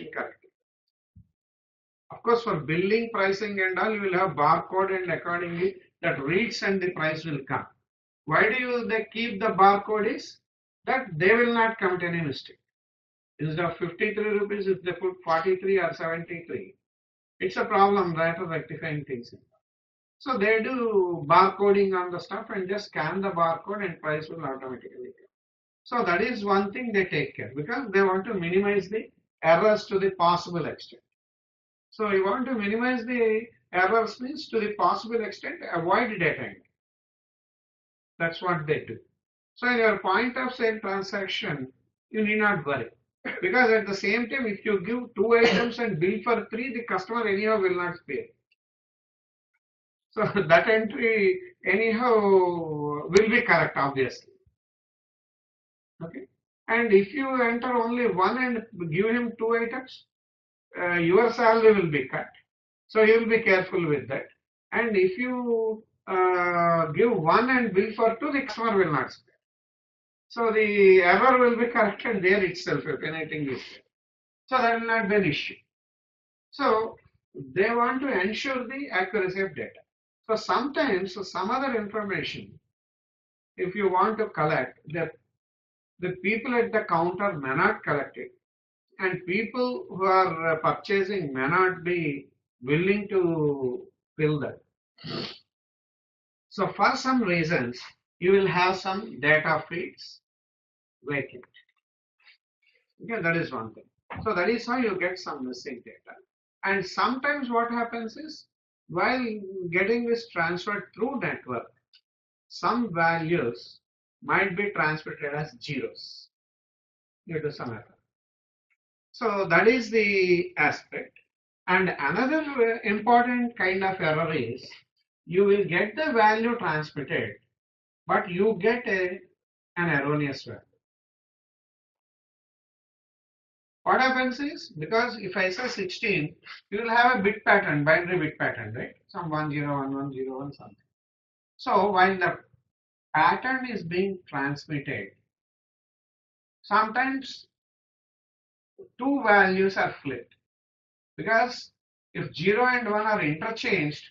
incorrectly. Of course, for billing, pricing and all, you will have barcode and accordingly that reads and the price will come. Why do they keep the barcode is that they will not commit any mistake. Instead of 53 rupees, if they put 43 or 73, it's a problem that of rectifying things. So they do barcoding on the stuff and just scan the barcode and price will automatically come. So that is one thing they take care because they want to minimize the errors to the possible extent. So you want to minimize the errors means to the possible extent avoid data entry. That's what they do. So in your point of sale transaction, you need not worry. Because at the same time, if you give 2 items and bill for 3, the customer anyhow will not pay. So that entry anyhow will be correct, obviously. Okay. And if you enter only 1 and give him 2 items, your salary will be cut. So you will be careful with that. And if you give 1 and bill for 2, the customer will not pay. So the error will be corrected there itself if anything is there. So that will not be an issue. So they want to ensure the accuracy of data. So sometimes some other information, if you want to collect, the people at the counter may not collect it, and people who are purchasing may not be willing to fill that. So for some reasons, you will have some data fields vacant. Okay, that is one thing. So that is how you get some missing data. And sometimes what happens is, while getting this transferred through network, some values might be transmitted as zeros due to some error. So that is the aspect. And another important kind of error is, you will get the value transmitted, but you get an erroneous value. What happens is, because if I say 16, you will have a bit pattern, binary bit pattern, right? Some 101101 something. So while the pattern is being transmitted, sometimes 2 values are flipped. Because if 0 and 1 are interchanged,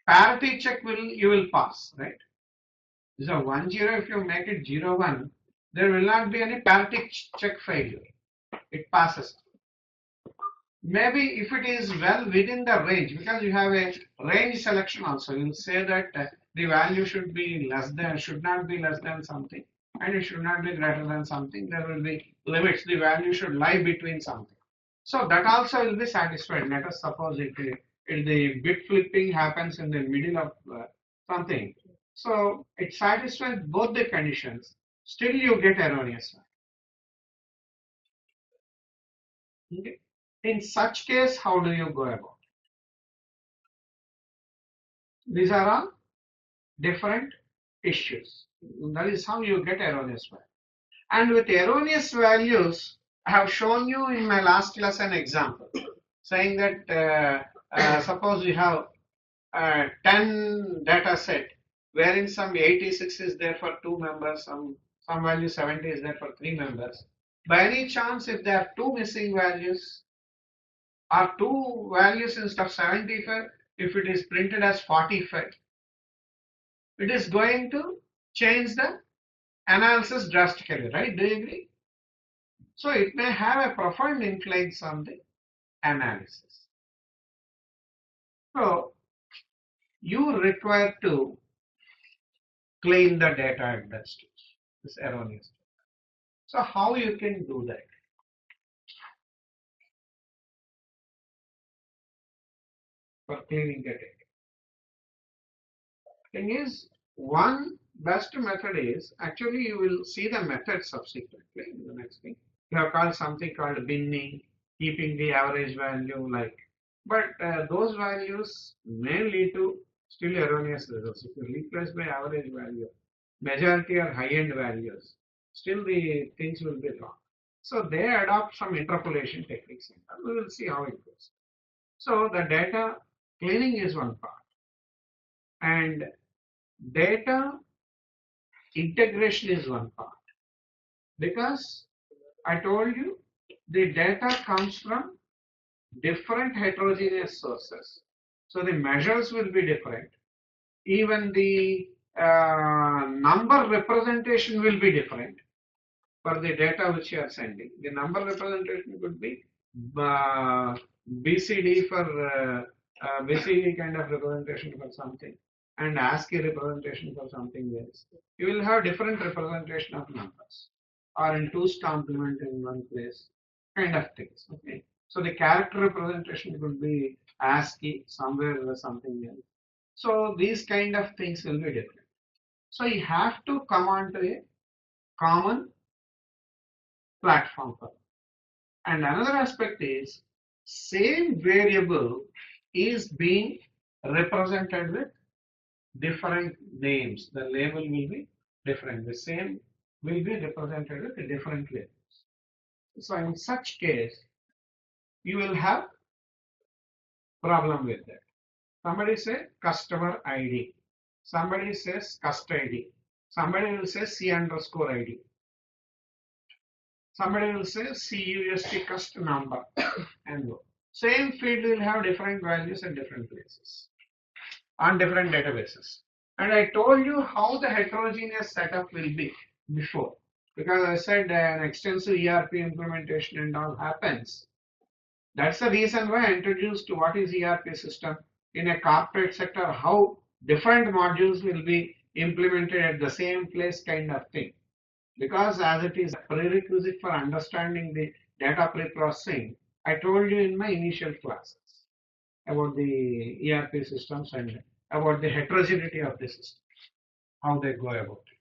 parity check you will pass, right? So 1 0, if you make it 0 1, there will not be any parity check failure. It passes. Maybe if it is well within the range, because you have a range selection also, you'll say that the value should be less than, should not be less than something, and it should not be greater than something. There will be limits. The value should lie between something. So that also will be satisfied. Let us suppose if the bit flipping happens in the middle of something. So it satisfies both the conditions. Still you get erroneous value. Okay. In such case, how do you go about it? These are all different issues. That is how you get erroneous value. And with erroneous values, I have shown you in my last class an example saying that suppose you have 10 data set wherein some 86 is there for 2 members, some value 70 is there for 3 members. By any chance, if there are 2 missing values or 2 values instead of 75, if it is printed as 45, it is going to change the analysis drastically, right? Do you agree? So it may have a profound influence on the analysis. So you require to clean the data at that stage, this erroneous data. So how you can do that? For cleaning the data. Thing is, one best method is, actually you will see the method subsequently in the next thing. You have called something called binning, keeping the average value like, but those values may lead to still erroneous results. If you replace by average value, majority are high-end values, still the things will be wrong. So they adopt some interpolation techniques. We will see how it goes. So the data cleaning is one part, and data integration is one part, because I told you the data comes from different heterogeneous sources. So the measures will be different. Even the number representation will be different for the data which you are sending. The number representation could be BCD for BCD kind of representation for something and ASCII representation for something else. You will have different representation of numbers or in 2's complement in one place kind of things. Okay. So the character representation could be ASCII somewhere or something else. So these kind of things will be different. So you have to come on to a common platform for it. And another aspect is same variable is being represented with different names. The label will be different. The same will be represented with different labels. So in such case, you will have problem with that. Somebody say customer ID. Somebody says cust ID. Somebody will say C underscore ID. Somebody will say CUST cust number and go. Same field will have different values at different places on different databases. And I told you how the heterogeneous setup will be before, because I said an extensive ERP implementation and all happens. That's the reason why I introduced what is ERP system in a corporate sector, how different modules will be implemented at the same place kind of thing. Because as it is a prerequisite for understanding the data pre-processing, I told you in my initial classes about the ERP systems and about the heterogeneity of the system, how they go about it.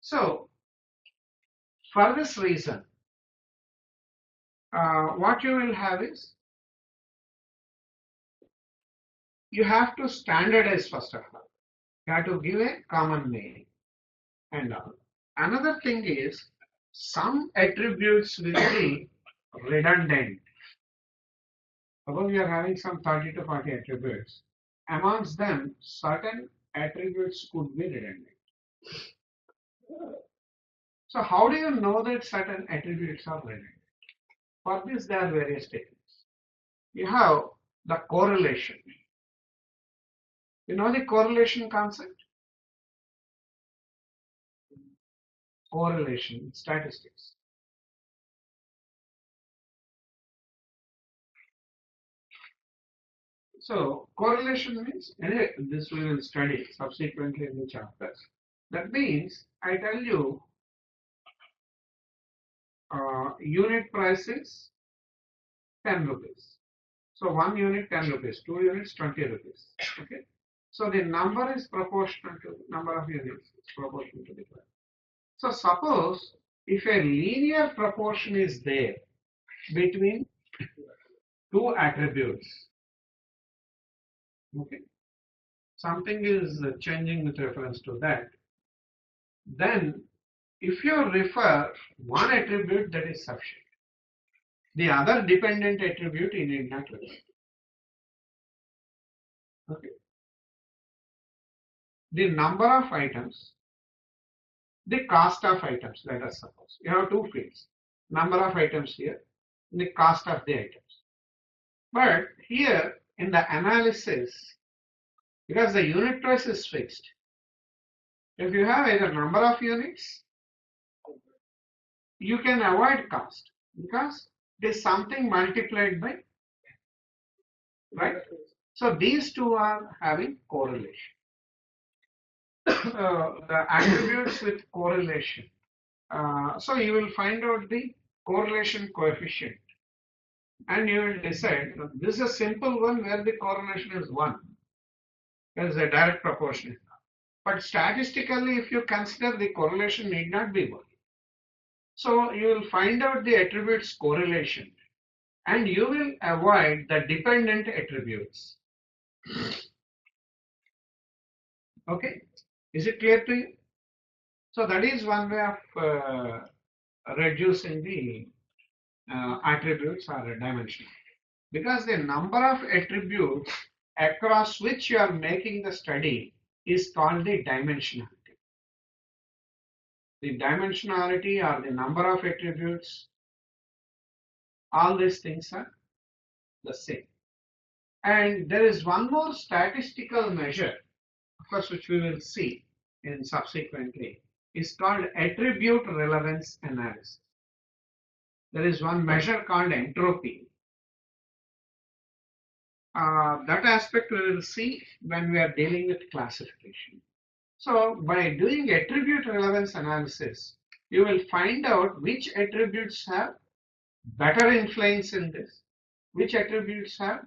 So, for this reason, what you will have is, you have to standardize first of all. You have to give a common name and all. Another thing is, some attributes will be redundant. Suppose you are having some 30 to 40 attributes. Amongst them, certain attributes could be redundant. So how do you know that certain attributes are redundant? For this, there are various techniques. You have the correlation. You know the correlation concept? Correlation, statistics. So correlation means, anyway, this we will study subsequently in the chapters. That means I tell you unit price is 10 rupees. So 1 unit 10 rupees, 2 units 20 rupees. Okay. So the number is proportional to number of units, it's proportional to the price. So suppose if a linear proportion is there between two attributes, okay, something is changing with reference to that, then if you refer one attribute, that is sufficient. The other dependent attribute you need not refer. Okay. The number of items, the cost of items, let us suppose. You have two fields. Number of items here, the cost of the items. But here in the analysis, because the unit price is fixed, if you have either number of units, you can avoid cost because it is something multiplied by, right? So these two are having correlation. The attributes with correlation. So you will find out the correlation coefficient and you will decide, this is a simple one where the correlation is 1. There is a direct proportion. But statistically, if you consider, the correlation need not be 1. So you will find out the attributes correlation and you will avoid the dependent attributes. Okay, is it clear to you? So that is one way of reducing the attributes or dimension, because the number of attributes across which you are making the study is called the dimensionality. The dimensionality or the number of attributes, all these things are the same. And there is one more statistical measure, of course, which we will see in subsequently, is called attribute relevance analysis. There is one measure called entropy. That aspect we will see when we are dealing with classification. So by doing attribute relevance analysis, you will find out which attributes have better influence in this, which attributes have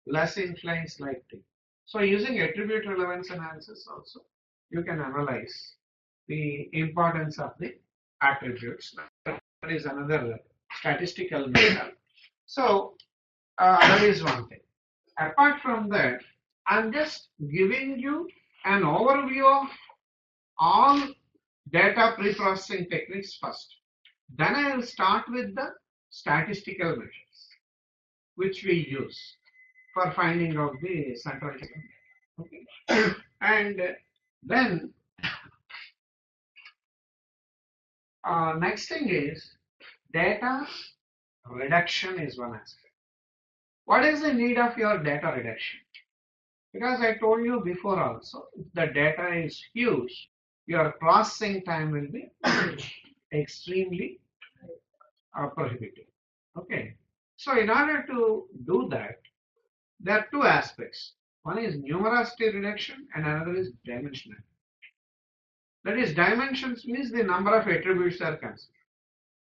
less influence like this. So using attribute relevance analysis also, you can analyze the importance of the attributes. That is another statistical method. So that is one thing. Apart from that, I'm just giving you an overview of all data pre-processing techniques first. Then I will start with the statistical measures, which we use for finding out the central term. Okay. And then next thing is data reduction is one aspect. What is the need of your data reduction? Because I told you before also, if the data is huge, your processing time will be extremely prohibitive. Okay. So in order to do that, there are two aspects. One is numerosity reduction and another is dimensionality. That is, dimensions means the number of attributes are considered.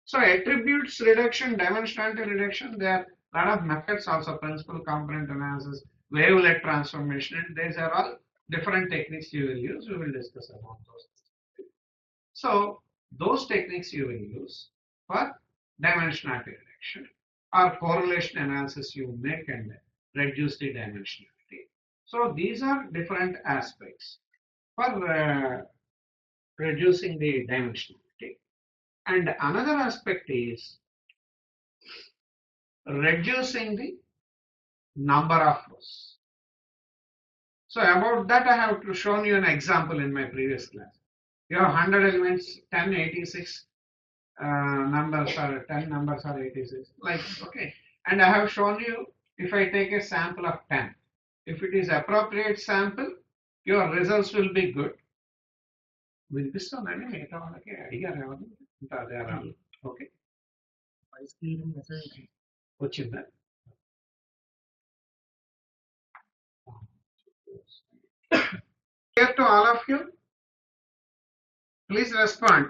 So attributes reduction, dimensionality reduction, there are a lot of methods also, principal component analysis, wavelet transformation, and these are all different techniques you will use. We will discuss about those. So those techniques you will use for dimensionality reduction or correlation analysis you make and reduce the dimensionality. So these are different aspects for reducing the dimensionality. And another aspect is reducing the number of rows. So about that I have shown you an example in my previous class. You have 100 elements, 10, 86 numbers are 10 numbers are 86. Like, okay. And I have shown you if I take a sample of 10. If it is appropriate sample, your results will be good. వినిపిస్తుందండి మిగతా వాళ్ళకి అడిగారు ఎవరు ఇంకా అదే రాదు okay వచ్చిందా clear to all of you? Please respond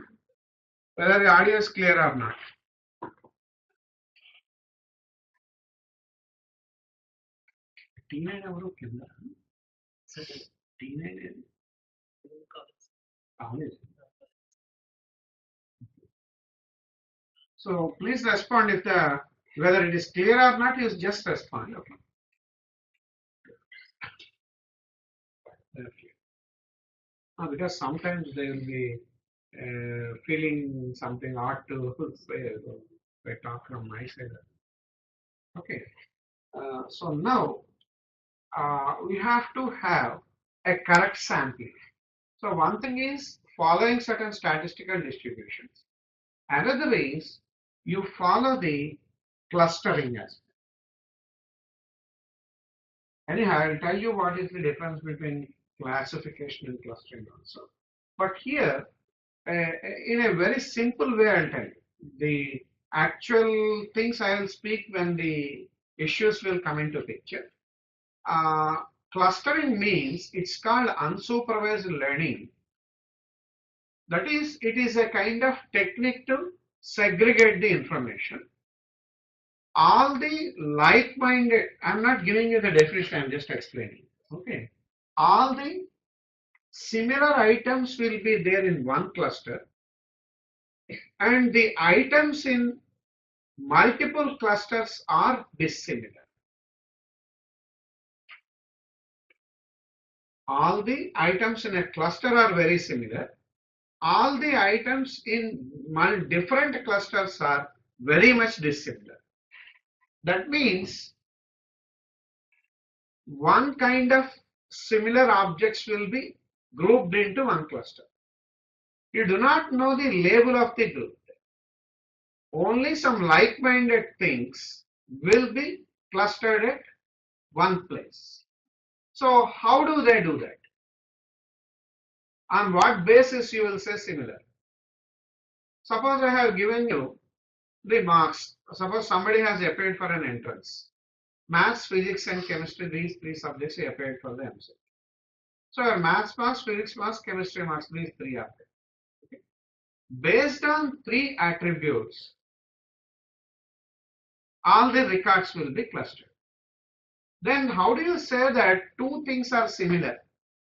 whether the audio is clear or not. T9 ఎవరు కింద T9 So please respond if whether it is clear or not, you just respond. Okay. Because sometimes they will be feeling something odd to say if I talk from my side. Okay. So now we have to have a correct sampling. So one thing is following certain statistical distributions. Another is you follow the clustering aspect. Anyhow, I will tell you what is the difference between classification and clustering also. But here, in a very simple way, I'll tell you. The actual things I will speak when the issues will come into picture. Clustering means it's called unsupervised learning. That is, it is a kind of technique to segregate the information. All the like-minded, I'm not giving you the definition, I'm just explaining. Okay. All the similar items will be there in one cluster, and the items in multiple clusters are dissimilar. All the items in a cluster are very similar. All the items in different clusters are very much dissimilar. That means one kind of similar objects will be grouped into one cluster. You do not know the label of the group. Only some like-minded things will be clustered at one place. So how do they do that? On what basis you will say similar? Suppose I have given you the marks. Suppose somebody has appeared for an entrance. Maths, physics and chemistry, these three subjects he appeared for the MCQ. So your maths marks, physics marks, chemistry marks, these three are there. Okay. Based on three attributes, all the records will be clustered. Then how do you say that two things are similar?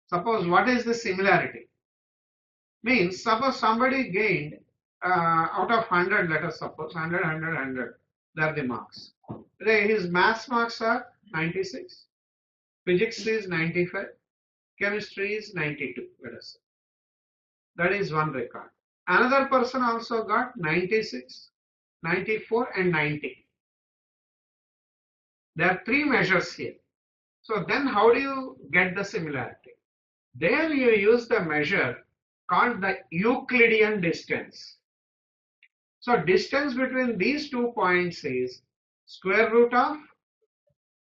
Suppose what is the similarity? Means suppose somebody gained out of 100, let us suppose 100, 100, 100, they are the marks. His maths marks are 96, physics is 95, chemistry is 92, let us say. That is one record. Another person also got 96, 94 and 90. There are three measures here. So then how do you get the similarity? There you use the measure called the Euclidean distance. So distance between these 2 points is square root of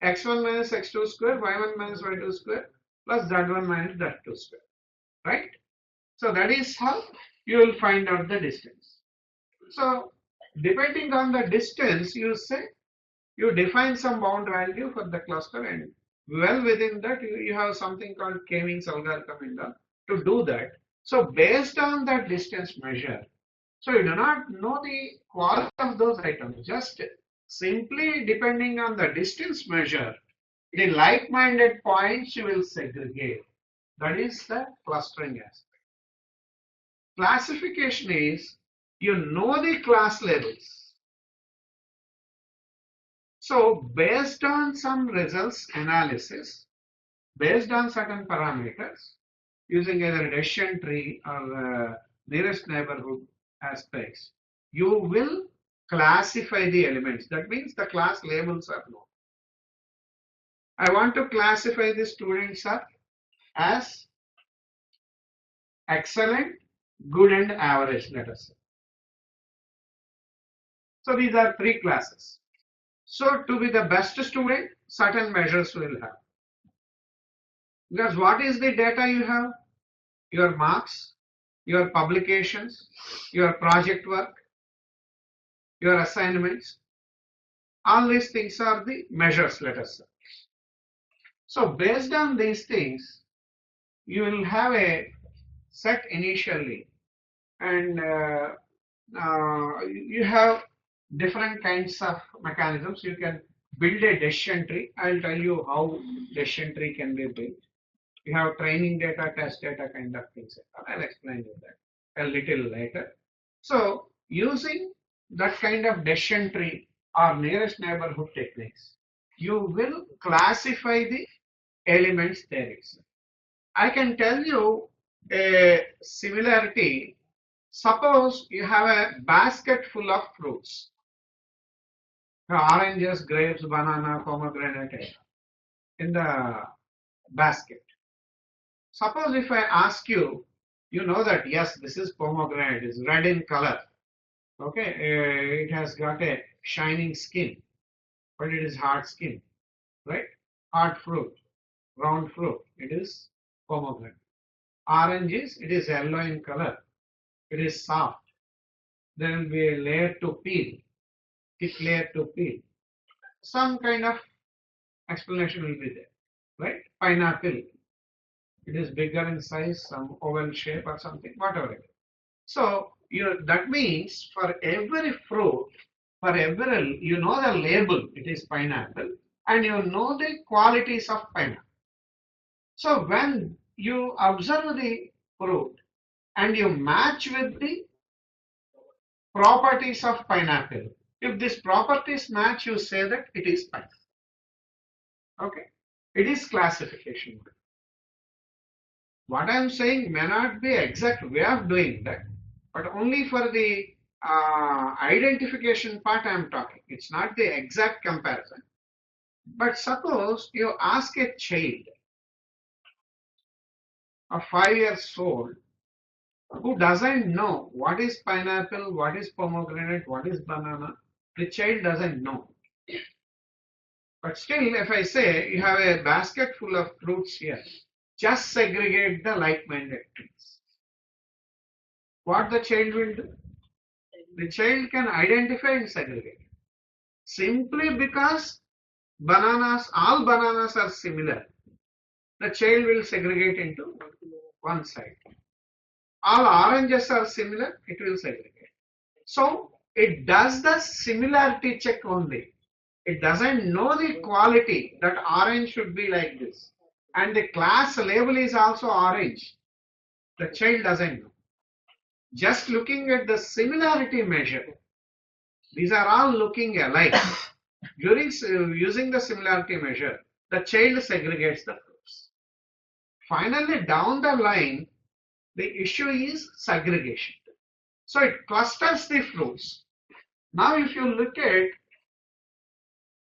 x1 minus x2 square, y1 minus y2 square plus z1 minus z2 square, right? So that is how you will find out the distance. So depending on the distance, you say you define some bound value for the cluster, and well within that you have something called K-means algorithm in the to do that. So based on that distance measure, so you do not know the quality of those items, just simply depending on the distance measure, the like-minded points you will segregate. That is the clustering aspect. Classification is you know the class labels. So based on some results analysis, based on certain parameters, using either a decision tree or nearest neighborhood aspects, you will classify the elements. That means the class labels are known. I want to classify the students as excellent, good and average, let us say. So these are three classes. So to be the best student, certain measures will have. Because what is the data you have? Your marks, your publications, your project work, your assignments. All these things are the measures, let us say. So based on these things, you will have a set initially, and you have different kinds of mechanisms. You can build a decision tree. I'll tell you how decision tree can be built. You have training data, test data kind of things. I'll explain you that a little later. So using that kind of decision tree or nearest neighborhood techniques, you will classify the elements there itself. I can tell you a similarity. Suppose you have a basket full of fruits, oranges, grapes, banana, pomegranate in the basket. Suppose if I ask you, you know that yes, this is pomegranate, it's red in color. Okay, it has got a shining skin, but it is hard skin, right? Hard fruit, round fruit, it is pomegranate. Oranges, it is yellow in color, it is soft. There will be a layer to peel, thick layer to peel. Some kind of explanation will be there, right? Pineapple, it is bigger in size, some oval shape or something, whatever it is. So that means for every fruit, for every, you know the label, it is pineapple, and you know the qualities of pineapple. So when you observe the fruit and you match with the properties of pineapple, if these properties match, you say that it is pineapple. Okay, it is classification. What I am saying may not be exact way of doing that, but only for the identification part I am talking. It's not the exact comparison. But suppose you ask a child of 5 years old who doesn't know what is pineapple, what is pomegranate, what is banana. The child doesn't know. But still, if I say you have a basket full of fruits here, just segregate the like-minded trees. What the child will do? The child can identify and segregate. Simply because bananas, all bananas are similar, the child will segregate into one side. All oranges are similar, it will segregate. So it does the similarity check only. It doesn't know the quality that orange should be like this. And the class label is also orange. The child doesn't know. Just looking at the similarity measure, these are all looking alike. During using the similarity measure, the child segregates the fruits. Finally, down the line, the issue is segregation. So it clusters the fruits. Now, if you look at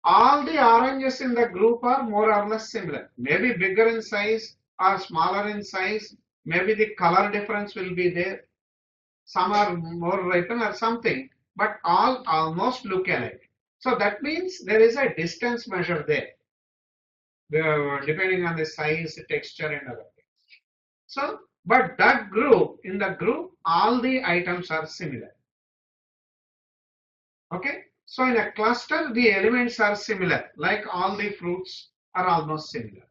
all the oranges in the group are more or less similar, maybe bigger in size or smaller in size, maybe the color difference will be there. Some are more ripen or something, but all almost look alike. So that means there is a distance measure there, depending on the size, texture, and other things. So, but that group, in the group, all the items are similar. Okay, so in a cluster, the elements are similar, like all the fruits are almost similar.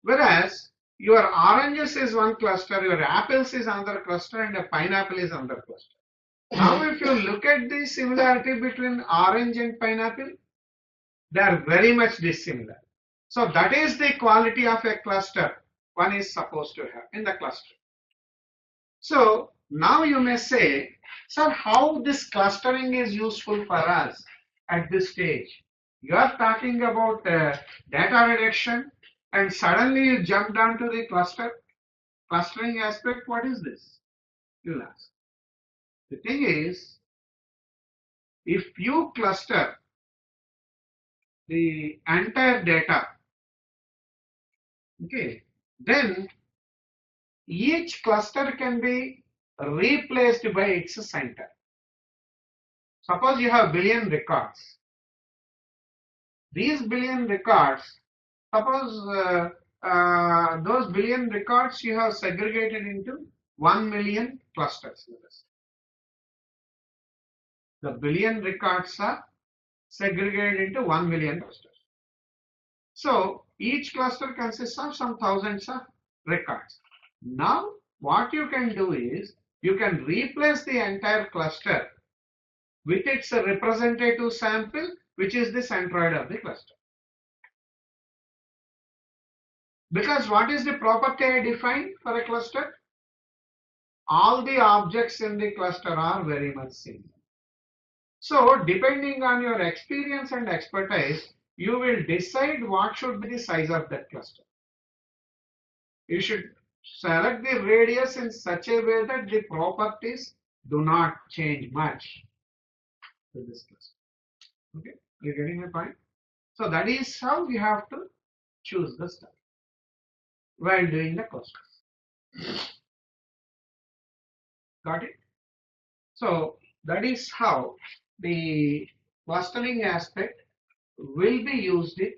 Whereas your oranges is one cluster, your apples is another cluster, and a pineapple is another cluster. Now, if you look at the similarity between orange and pineapple, they are very much dissimilar. So that is the quality of a cluster one is supposed to have in the cluster. So now you may say, sir, how this clustering is useful for us at this stage? You are talking about data reduction and suddenly you jump down to the clustering aspect. What is this? You'll ask. The thing is, if you cluster the entire data, okay, then each cluster can be replaced by its center. Suppose you have billion records. These billion records, suppose those billion records you have segregated into 1 million clusters. The billion records are segregated into 1 million clusters. So each cluster consists of some thousands of records. Now what you can do is you can replace the entire cluster with its representative sample, which is the centroid of the cluster. Because what is the property I defined for a cluster? All the objects in the cluster are very much similar. So depending on your experience and expertise, you will decide what should be the size of that cluster. You should select the radius in such a way that the properties do not change much to this cluster. Okay, are you getting my point? So that is how we have to choose the stuff while doing the clusters. Got it? So that is how the clustering aspect will be used in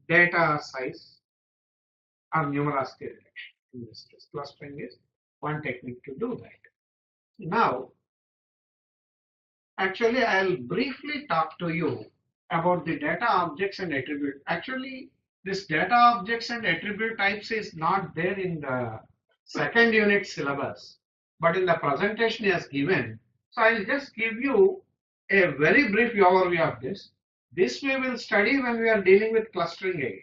data size or numerosity reduction. In this case, clustering is one technique to do that. Now, actually, I'll briefly talk to you about the data objects and attribute. Actually, this data objects and attribute types is not there in the second unit syllabus, but in the presentation he has given. So I'll just give you a very brief overview of this. This we will study when we are dealing with clustering again.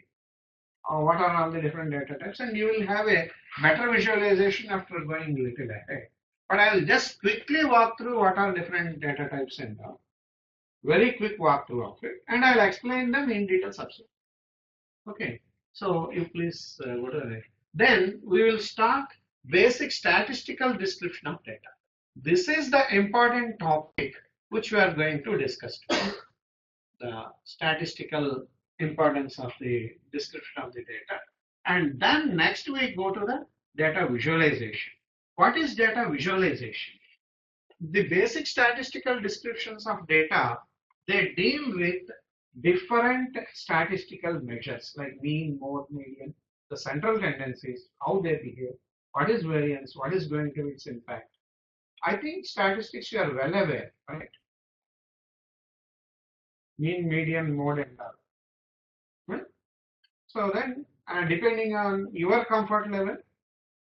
What are all the different data types, and you will have a better visualization after going a little ahead. But I will just quickly walk through what are different data types and all. Very quick walkthrough of it, and I'll explain them in detail subsequently. Okay, so you please go to the. Then we will start basic statistical description of data. This is the important topic which we are going to discuss today. The statistical importance of the description of the data. And then next we go to the data visualization. What is data visualization? The basic statistical descriptions of data, they deal with different statistical measures like mean, mode, median, the central tendencies, how they behave, what is variance, what is going to be its impact. I think statistics you are well aware, right? Mean, median, mode, and all. Right? So then, depending on your comfort level,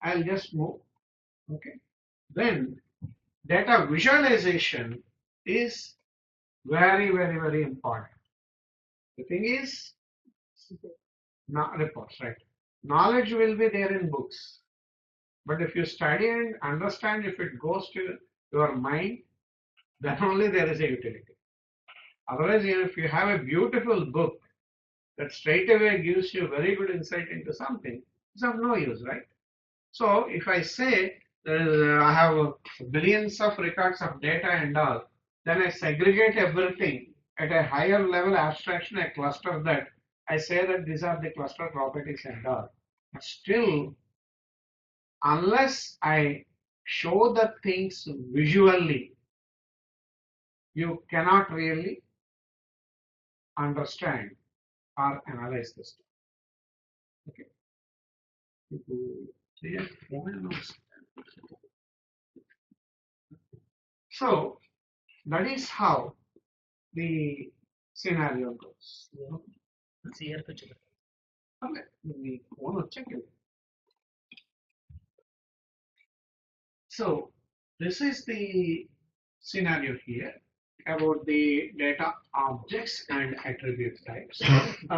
I'll just move. Okay. Then data visualization is very important. The thing is, not reports, right? Knowledge will be there in books, but if you study and understand, if it goes to your mind, then only there is a utility. Otherwise, if you have a beautiful book that straight away gives you very good insight into something, it's of no use, right? So if I say I have billions of records of data and all, then I segregate everything at a higher level abstraction, I cluster that. I say that these are the cluster properties and all. But still, unless I show the things visually, you cannot really understand or analyze this. Okay. So that is how the scenario goes. Okay, we want to check it. So this is the scenario here about the data objects and attribute types.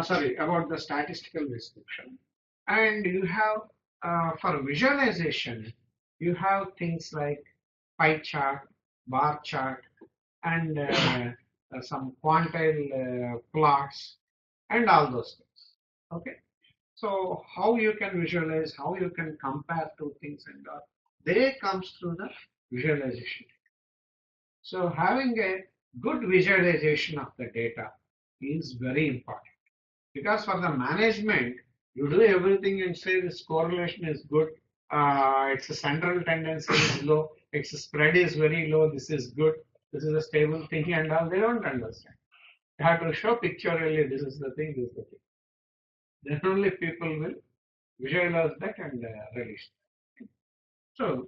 Sorry, about the statistical description. And you have for visualization, you have things like pie chart, bar chart, and some quantile plots, and all those things. Okay. So how you can visualize, how you can compare two things and all, they comes through the visualization. So having a good visualization of the data is very important because for the management, you do everything and say this correlation is good, its a central tendency is low, its spread is very low, this is good, this is a stable thing and all, they don't understand. You have to show pictorially this is the thing, this is the thing. Then only people will visualize that and release. So,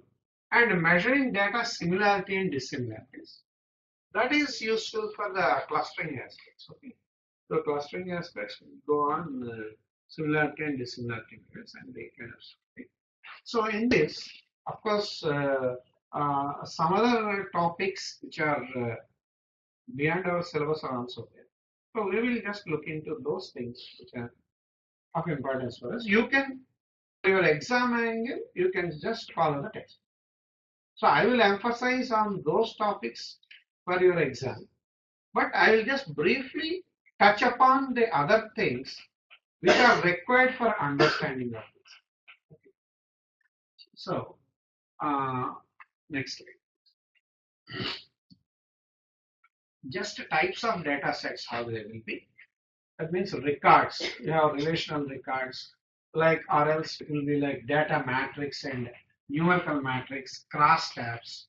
and measuring data similarity and dissimilarities. That is useful for the clustering aspects. Okay. So clustering aspects go on similarity and dissimilarity measures and they kind of stuff. Okay. So in this, of course, some other topics which are beyond our syllabus are also there. So we will just look into those things which are of importance for us. You can, for your exam angle, you can just follow the text. So I will emphasize on those topics for your exam, but I will just briefly touch upon the other things which are required for understanding of this. Okay. So next slide. Just types of data sets, how they will be. That means records. You have relational records, like or else it will be like data matrix and numerical matrix, crosstabs.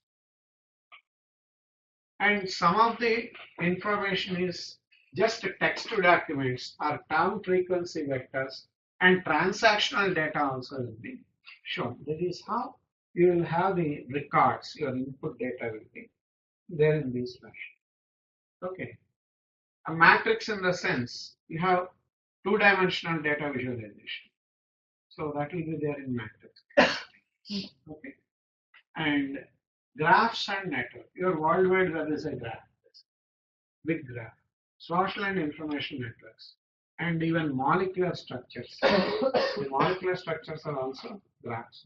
And some of the information is just text documents or term frequency vectors, and transactional data also will be shown. That is how you will have the records, your input data will be there in this fashion. Okay. A matrix in the sense you have two-dimensional data visualization. So that will be there in matrix. Okay. And graphs and network. Your worldwide web is a graph, big graph. Social and information networks, and even molecular structures. The molecular structures are also graphs.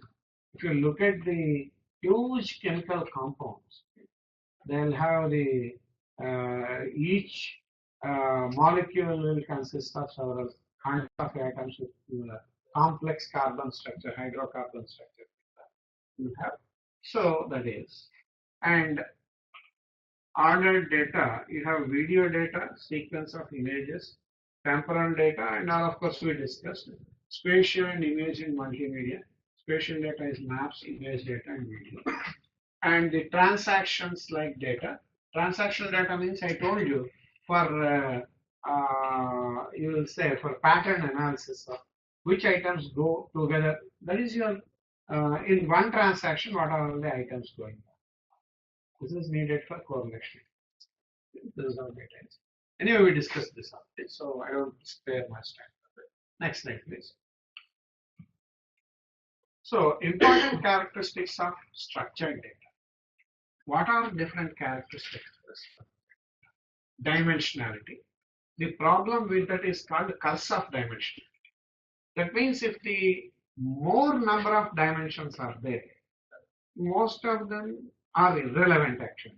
If you look at the huge chemical compounds, they'll have the each molecule will consist of several hundreds of atoms with complex carbon structure, hydrocarbon structure. You have. So that is, and ordered data, you have video data, sequence of images, temporal data, and all of course we discussed spatial and image in multimedia. Spatial data is maps, image data, and video. And the transactions like data. Transactional data means I told you for you will say for pattern analysis of which items go together. That is your in one transaction, what are all the items going on. This is needed for correlation. This is our data. Anyway, we discussed this already, so I don't spare much time. Next slide, please. So, important characteristics of structured data. What are different characteristics? Dimensionality. The problem with that is called curse of dimension. That means if the more number of dimensions are there, most of them are irrelevant actually.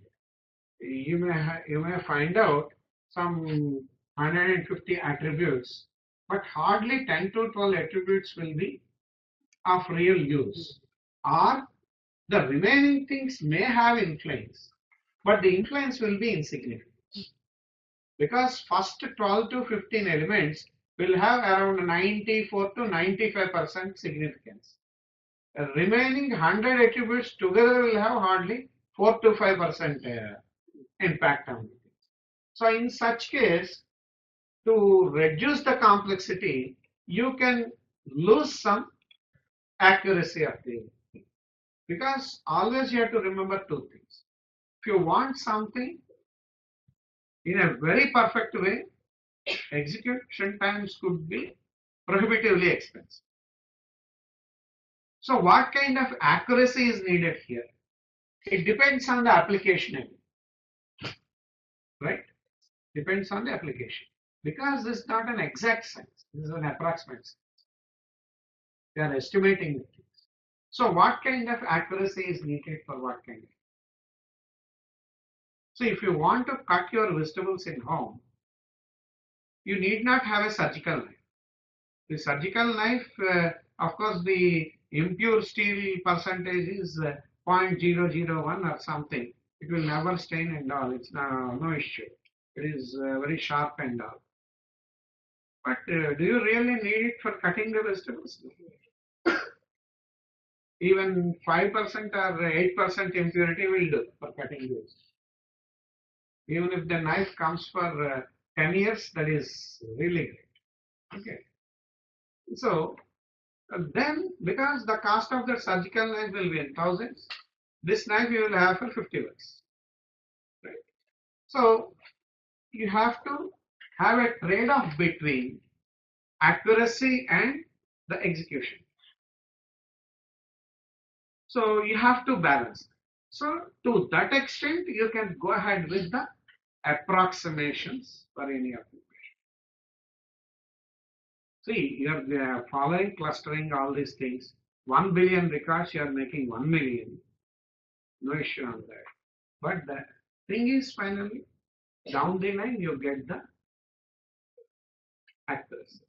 You may find out some 150 attributes, but hardly 10 to 12 attributes will be of real use, or the remaining things may have influence, but the influence will be insignificant because first 12 to 15 elements will have around 94 to 95% significance. The remaining 100 attributes together will have hardly 4 to 5% impact on it. So in such case, to reduce the complexity, you can lose some accuracy of the thing. Because always you have to remember two things. If you want something in a very perfect way, execution times could be prohibitively expensive. So what kind of accuracy is needed here? It depends on the application, right? Depends on the application. Because this is not an exact science, this is an approximate science. They are estimating the things. So what kind of accuracy is needed for what kind of? So if you want to cut your vegetables in home, you need not have a surgical knife. The surgical knife, of course, the impure steel percentage is 0.001 or something. It will never stain and all. It's no issue. It is very sharp and all. But do you really need it for cutting the vegetables? Even 5% or 8% impurity will do for cutting those. Even if the knife comes for 10 years, that is really great. Okay. So then, because the cost of the surgical knife will be in thousands, this knife you will have for 50 bucks. Right? So you have to have a trade-off between accuracy and the execution. So you have to balance. So to that extent, you can go ahead with the approximations for any application. See, you are following, clustering all these things. 1 billion records, you are making 1 million. No issue on that. But the thing is, finally, down the line, you get the accuracy.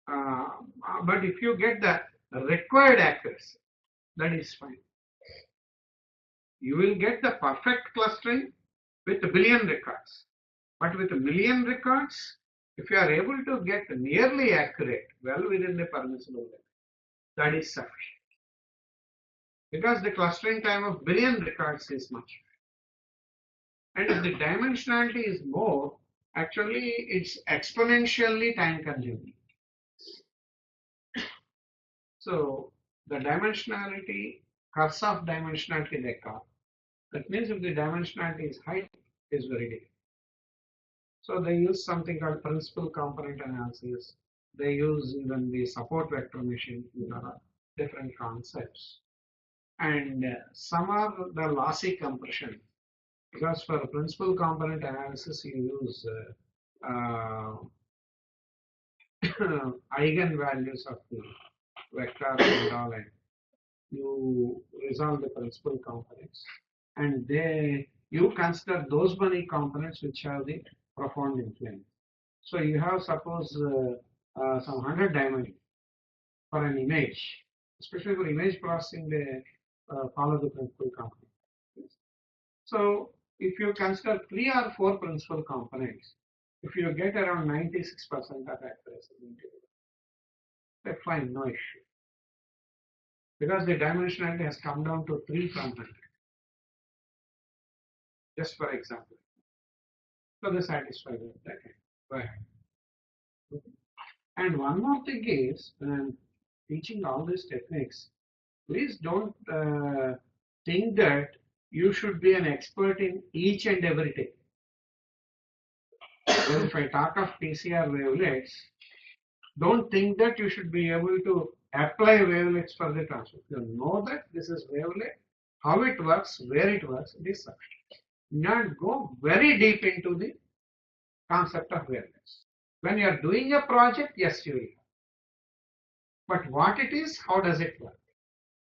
But if you get the required accuracy, that is fine. You will get the perfect clustering with a billion records. But with a million records, if you are able to get nearly accurate, well within the permissible limit, that is sufficient. Because the clustering time of billion records is much higher. And if the dimensionality is more, actually it's exponentially time consuming. So the dimensionality, curse of dimensionality they call. That means if the dimensionality is high, it is very difficult. So they use something called principal component analysis. They use even the support vector machine. There are different concepts. And some are the lossy compression. Because for principal component analysis, you use eigenvalues of the vector and all, and you resolve the principal components. And you consider those many components which have the profound influence. So you have suppose some 100 dimensions for an image, especially for image processing, they follow the principal component. So if you consider 3 or 4 principal components, if you get around 96% of accuracy, fine, no issue. Because the dimensionality has come down to 3 from 100. Just for example. So they satisfy with that. Right. Okay. And one more thing is, when I'm teaching all these techniques, please don't think that you should be an expert in each and every technique. Well, if I talk of PCR wavelets, don't think that you should be able to apply wavelets for the transfer. You know that this is wavelet, how it works, where it works, it is sufficient. Not go very deep into the concept of wavelets. When you are doing a project, yes, you will. But what it is, how does it work?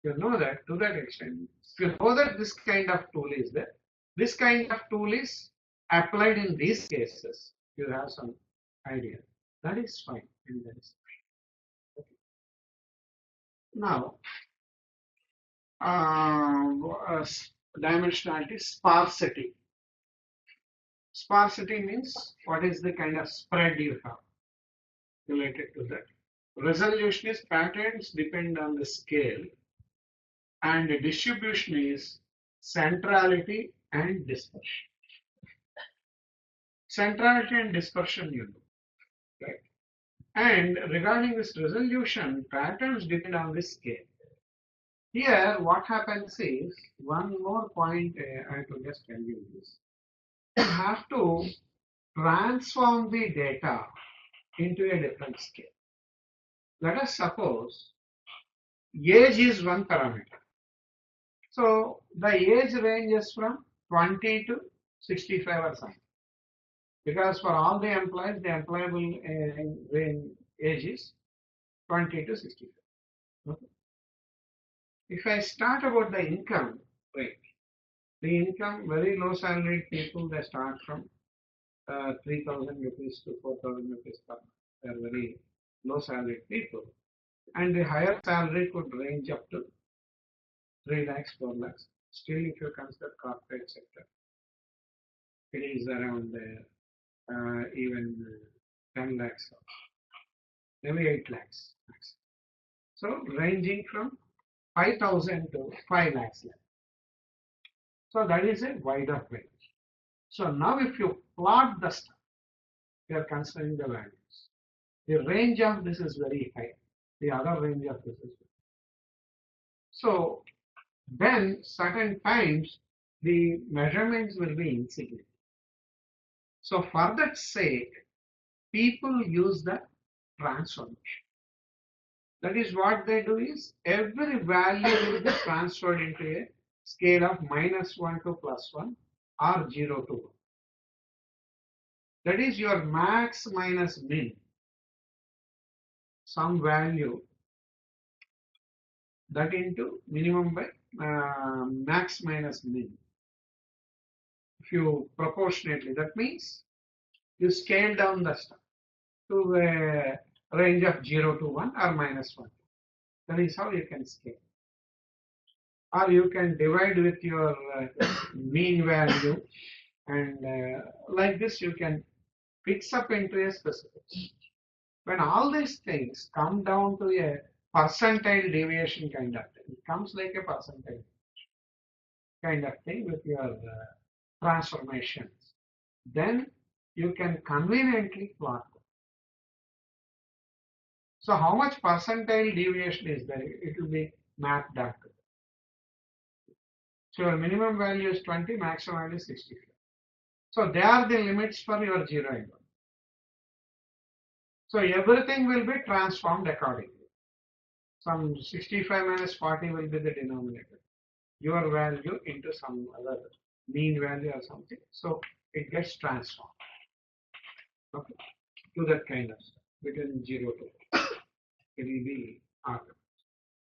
You know that to that extent. If you know that this kind of tool is there, this kind of tool is applied in these cases, you have some idea. That is fine. And that is fine. Okay. Now, dimensionality, sparsity. Sparsity means what is the kind of spread you have related to that. Resolution is patterns depend on the scale, and the distribution is centrality and dispersion. Centrality and dispersion, you know, right? And regarding this resolution, patterns depend on the scale. Here, what happens is, one more point I have to just tell you this. You have to transform the data into a different scale. Let us suppose age is one parameter. So the age ranges from 20 to 65 or something. Because for all the employees, the employable age is 20 to 65. Okay. If I start about the income rate, the income, very low salaried people, they start from 3,000 rupees to 4,000 rupees per month. They are very low salaried people. And the higher salary could range up to 3 lakhs, 4 lakhs. Still, if you consider corporate sector, it is around even 10 lakhs, maybe 8 lakhs. So, ranging from 5,000 to 5 lakhs. So, that is a wider range. So, now if you plot the stuff, you are considering the values. The range of this is very high. The other range of this is very high. So, then certain times the measurements will be insignificant. So for that sake, people use the transformation. That is what they do is every value will be transferred into a scale of -1 to +1 or 0 to 1. That is your max minus min. Some value that into minimum by max minus min. If you proportionately, that means you scale down the stuff to a range of 0 to 1 or -1. That is how you can scale. Or you can divide with your mean value, and like this you can fix up into a specific. When all these things come down to a percentile deviation kind of thing, it comes like a percentile kind of thing with your transformations. Then you can conveniently plot them. So how much percentile deviation is there? It will be mapped out. So your minimum value is 20, maximum value is 65. So they are the limits for your 0 and 1. So everything will be transformed accordingly. Some 65 minus 40 will be the denominator. Your value into some other mean value or something. So it gets transformed. Okay. To that kind of stuff between 0 to 1. It will be argument.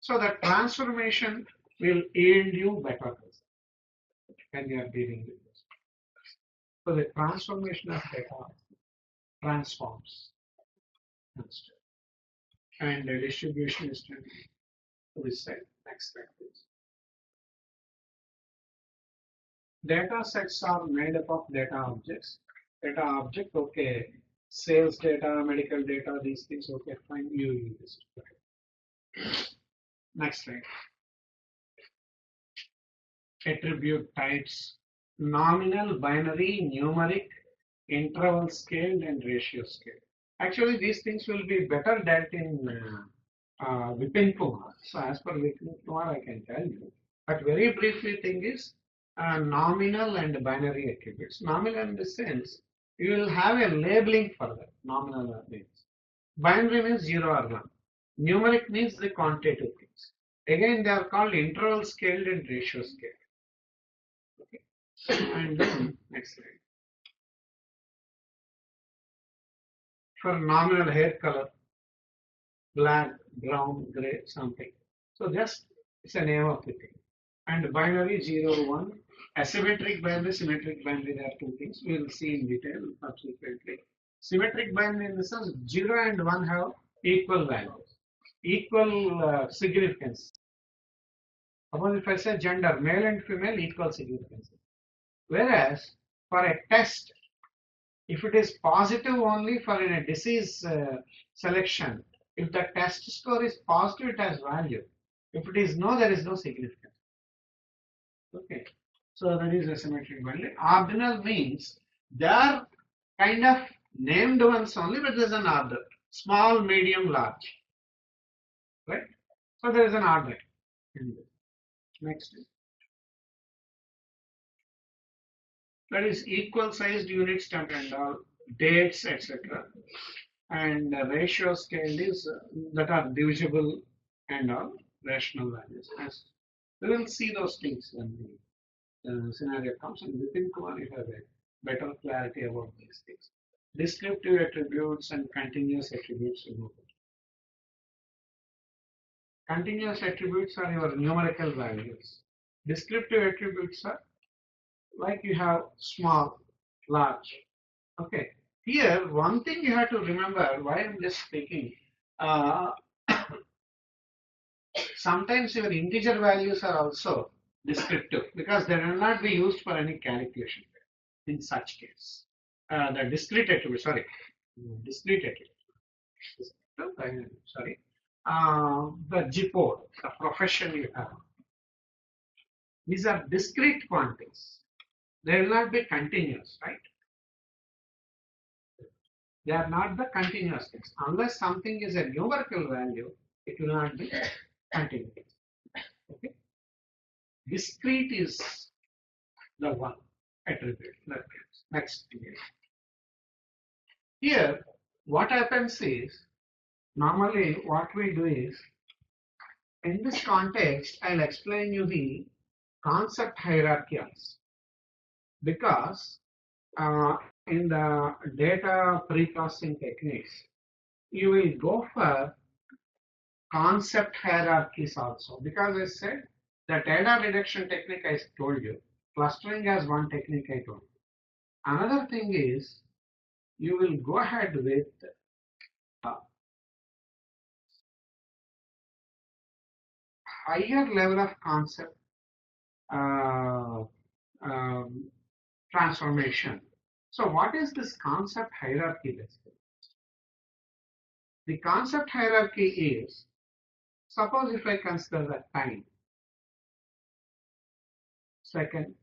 So the transformation will yield you better results when you are dealing with this. So the transformation of data transforms. And the distribution is to this side. Next slide, please. Data sets are made up of data objects. Data object, okay. Sales data, medical data, these things, okay, fine. You use this. Next slide. Attribute types: nominal, binary, numeric, interval scaled and ratio scaled. Actually, these things will be better dealt in Vipin Kumar. So as per Vipin Kumar, I can tell you. But very briefly, thing is nominal and binary attributes. Nominal in the sense you will have a labeling for that. Nominal means binary means 0 or 1. Numeric means the quantitative things. Again, they are called interval scaled and ratio scaled. Okay. And then next slide. For nominal hair color, black, brown, gray, something. So just it's a name of the thing. And binary 0, 1, asymmetric binary, symmetric binary, there are two things we will see in detail subsequently. Symmetric binary in the sense 0 and 1 have equal values, equal significance. Suppose if I say gender, male and female, equal significance. Whereas for a test, if it is positive only for in a disease selection, if the test score is positive, it has value. If it is no, there is no significance. Okay. So that is asymmetric binary. Ordinal means they are kind of named ones only, but there is an order. Small, medium, large. Right? So there is an order. Next. That is equal sized units, temp and all, dates, etc. And ratio scale is that are divisible and all rational values. As we will see those things when the scenario comes, and within Kumar you have a better clarity about these things. Descriptive attributes and continuous attributes. Continuous attributes are your numerical values. Descriptive attributes are like you have small, large. Okay. Here, one thing you have to remember, why I'm just speaking, sometimes your integer values are also descriptive because they will not be used for any calculation in such case. The discrete attribute, sorry, discrete attribute, sorry, the GPOD, the profession you have. These are discrete quantities. They will not be continuous, right? They are not the continuous things. Unless something is a numerical value, it will not be continuous. Okay. Discrete is the one attribute. Next. Here, what happens is, normally what we do is, in this context, I'll explain you the concept hierarchy also. Because in the data pre-processing techniques, you will go for concept hierarchies also. Because I said the data reduction technique I told you, clustering as one technique I told you. Another thing is you will go ahead with higher level of concept transformation. So what is this concept hierarchy basically? The concept hierarchy is, suppose if I consider the time, second,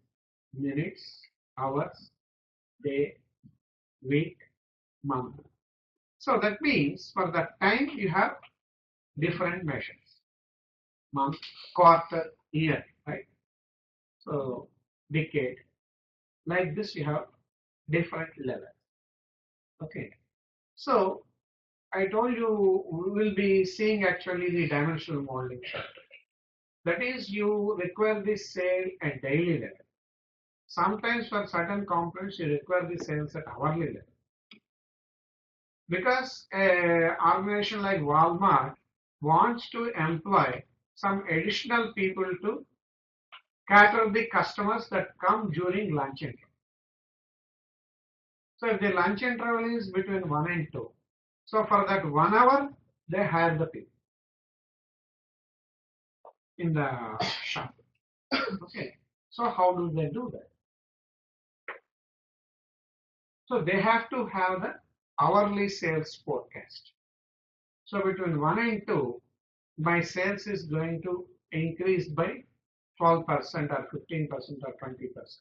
minutes, hours, day, week, month. So that means for that time you have different measures. Month, quarter, year, right? So decade. Like this you have different levels. Okay. So I told you we will be seeing actually the dimensional modeling chart. That is, you require this sale at daily level. Sometimes for certain components you require the sales at hourly level. Because an organization like Walmart wants to employ some additional people to cater the customers that come during lunch interval. So if the lunch interval is between 1 and 2, so for that 1 hour, they hire the people in the shop. Okay. So how do they do that? So they have to have the hourly sales forecast. So between 1 and 2, my sales is going to increase by 12% or 15% or 20%.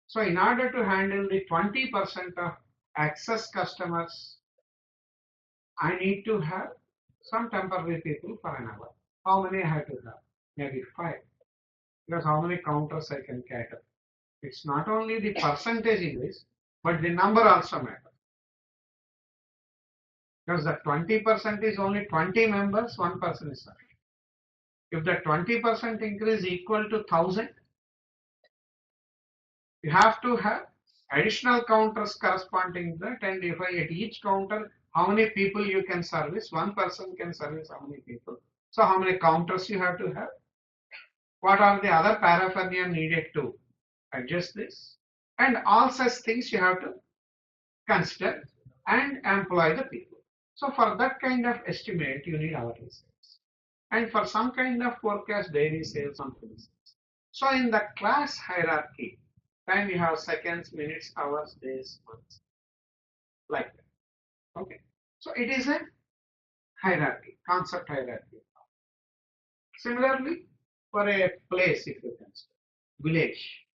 So in order to handle the 20% of excess customers, I need to have some temporary people for an hour. How many I have to have? Maybe 5. Because how many counters I can cater. It's not only the percentage in this, but the number also matters. Because the 20% is only 20 members, one person is sufficient. If the 20% increase equal to 1000, you have to have additional counters corresponding to that, and if at each counter, how many people you can service, one person can service how many people. So how many counters you have to have? What are the other paraphernalia needed to adjust this? And all such things you have to consider and employ the people. So for that kind of estimate, you need hourly sales. And for some kind of forecast, daily sales, monthly sales. So in the class hierarchy, then we have seconds, minutes, hours, days, months, like that. Okay. So it is a hierarchy, concept hierarchy. Similarly, for a place, if you consider, village,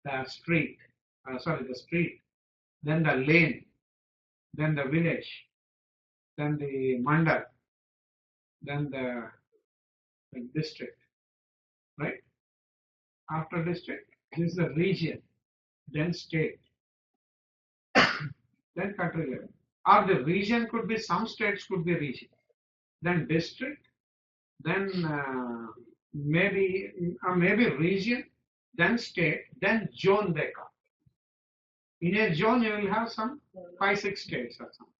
the street, the street, then the lane, then the village, then the mandal, then the district, right? After district, this is the region, then state, then country level. Or the region could be, some states could be region, then district, then maybe region, then state, then zone they call. In a zone, you will have some 5-6 states or something.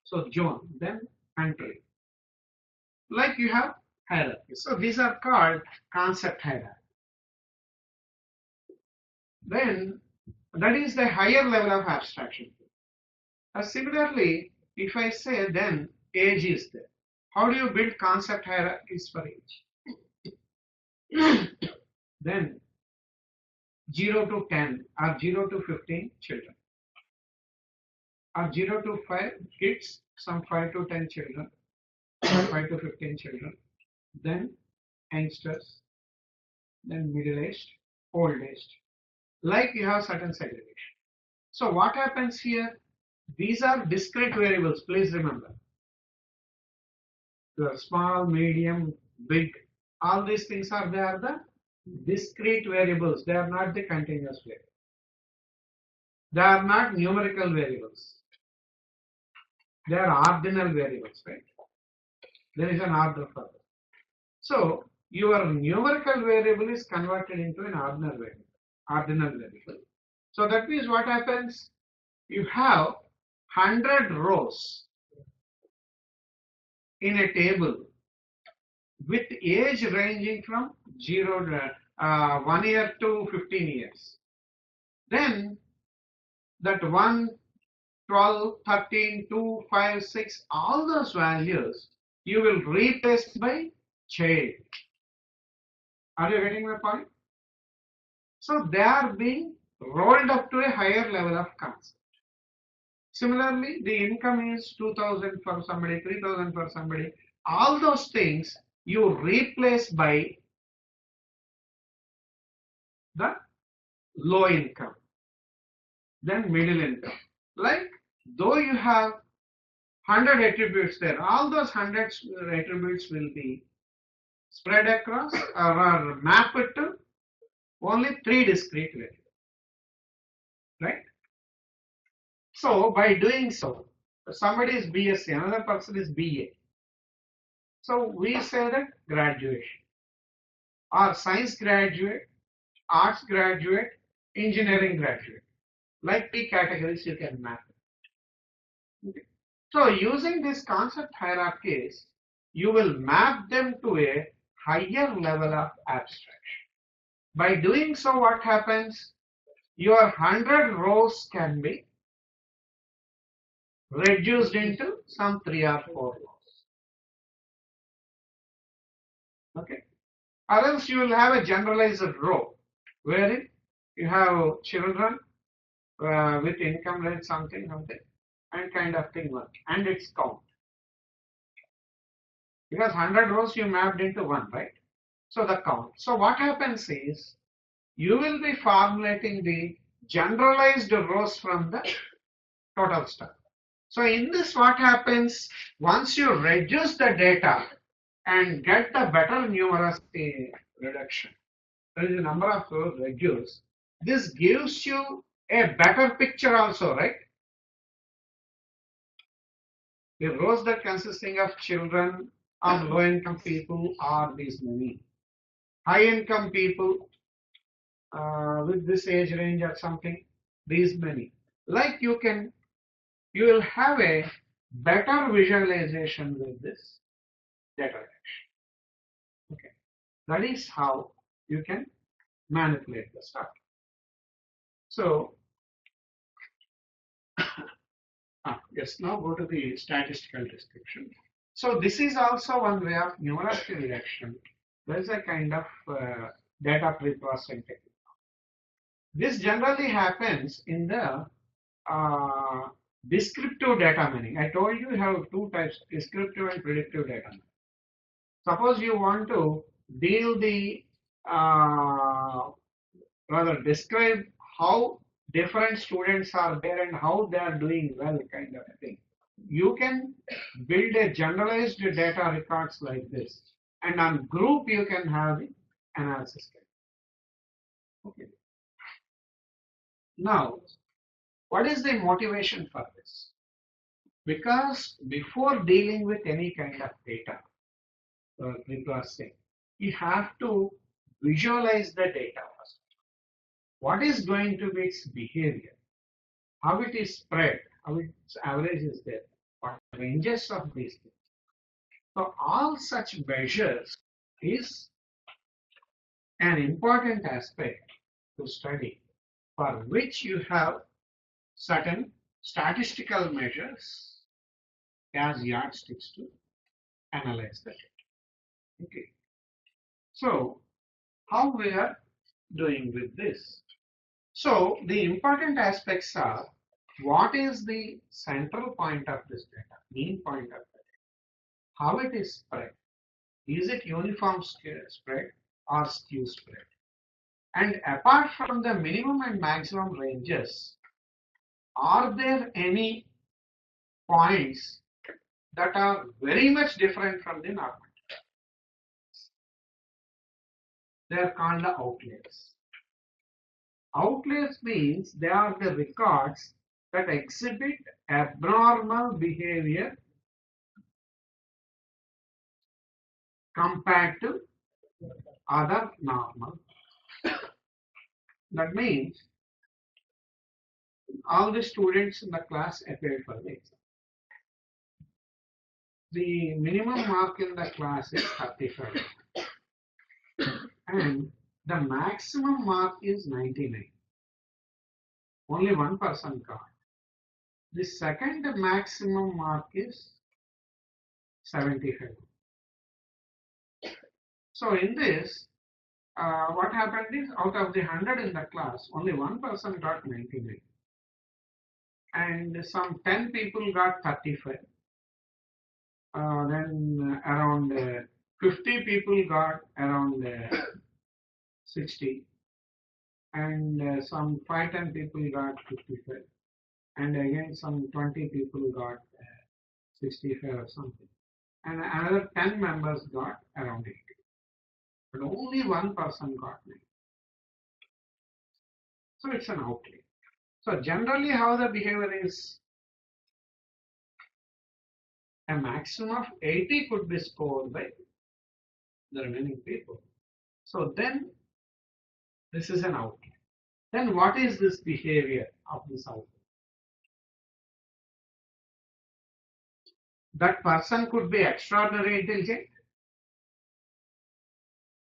So zone, then country. Like you have hierarchy. So these are called concept hierarchy. Then that is the higher level of abstraction. Similarly, if I say then age is there. How do you build concept hierarchies for age? Then 0 to 10 or 0 to 15 children. Or 0 to 5 kids, some 5 to 10 children, 5 to 15 children. Then youngsters, then middle-aged, old-aged. Like you have certain segregation. So what happens here? These are discrete variables, please remember. The small, medium, big, all these things are there, the discrete variables. They are not the continuous variables. They are not numerical variables. They are ordinal variables, right? There is an order for them. So your numerical variable is converted into an ordinal variable. So that means what happens? You have 100 rows in a table with age ranging from 1 year to 15 years. Then that 1, 12, 13, 2, 5, 6, all those values you will replace by child. Are you getting my point? So they are being rolled up to a higher level of concept. Similarly, the income is 2,000 for somebody, 3,000 for somebody. All those things you replace by the low income, then middle income. Like though you have 100 attributes there, all those 100 attributes will be spread across or mapped to only 3 discrete variables, right? So by doing so, somebody is BSc, another person is BA. So we say that graduation or science graduate, arts graduate, engineering graduate. Like 3 categories you can map it. Okay. So using this concept hierarchies, you will map them to a higher level of abstraction. By doing so, what happens? Your 100 rows can be reduced into some 3 or 4 rows. Okay. Or else you will have a generalized row wherein you have children with income rate something and kind of thing work, and its count. Because 100 rows you mapped into 1, right? So the count. So what happens is you will be formulating the generalized rows from the total stuff. So in this, what happens once you reduce the data and get the better numerosity reduction? There is a number of rows reduced. This gives you a better picture also, right? The rows that consisting of children of low income people are these many. High income people with this age range or something, these many. Like you will have a better visualization with this data reduction. Okay, that is how you can manipulate the stuff. So yes, now go to the statistical description. So this is also one way of numerical reduction. There is a kind of data pre-processing technique. This generally happens in the descriptive data mining. I told you have two types, descriptive and predictive data mining. Suppose you want to deal the rather describe how different students are there and how they are doing well, kind of a thing. You can build a generalized data records like this, and on group you can have the analysis. Okay. Now, what is the motivation for this? Because before dealing with any kind of data pre-processing, you have to visualize the data first. What is going to be its behavior? How it is spread? How its average is there? What ranges of these things? So all such measures is an important aspect to study, for which you have certain statistical measures as yardsticks to analyze the data. Okay. So how we are doing with this? So the important aspects are, what is the central point of this data, mean point of the data, how it is spread, is it uniform spread or skew spread, and apart from the minimum and maximum ranges, are there any points that are very much different from the normal? They are called the outliers. Outliers means they are the records that exhibit abnormal behavior compared to other normal. That means all the students in the class appeared for the exam. The minimum mark in the class is 35 and the maximum mark is 99. Only one person got. The second maximum mark is 75. So in this, what happened is, out of the 100 in the class, only one person got 99. And some 10 people got 35. Then around 50 people got around 60. And some 5-10 people got 55. And again some 20 people got 65 or something. And another 10 members got around 80. But only one person got 90. So it's an outlier. So generally how the behavior is, a maximum of 80 could be scored by the remaining people. So then this is an outlier. Then what is this behavior of this outlier? That person could be extraordinarily intelligent.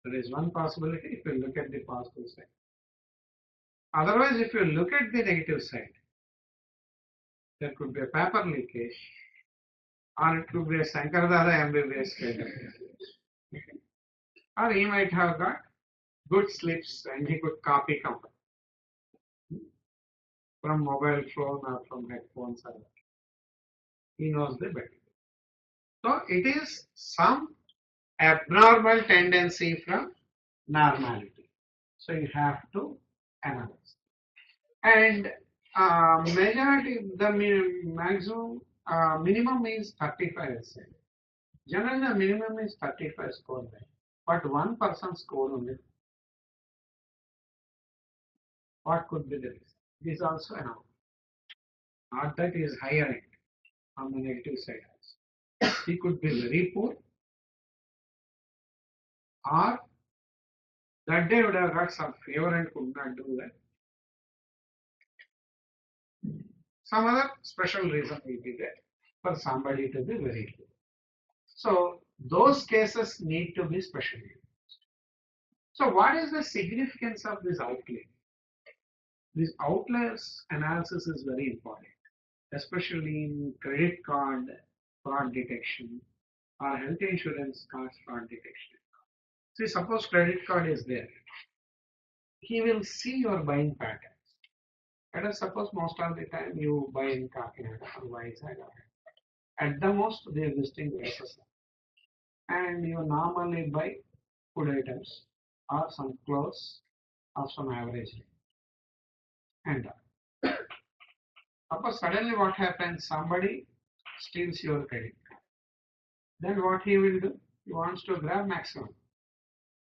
There is one possibility if you look at the positive side. Otherwise, if you look at the negative side, there could be a paper leakage, or it could be a Sankardada MBBS kind of thing. Or he might have got good slips and he could copy company from mobile phone or from headphones. He knows the better. So it is some abnormal tendency from normality. So you have to analyze. And Majority, the maximum, minimum is 35 essay. Generally, the minimum is 35 score, but one person score only. What could be the reason? This is also an outcome. Not that is higher end on the negative side. He could be very poor, or that day would have got some favor and could not do that. Some other special reason will be there for somebody to be very poor. So those cases need to be specially used. So what is the significance of this outlay? This outlays analysis is very important, especially in credit card fraud detection or health insurance cost fraud detection. See, suppose credit card is there. He will see your buying patterns. Let us suppose most of the time you buy in Kakinada or Vizag. At the most, they are visiting places. And you normally buy food items or some clothes or some average. And suppose suddenly what happens? Somebody steals your credit card. Then what he will do? He wants to grab maximum.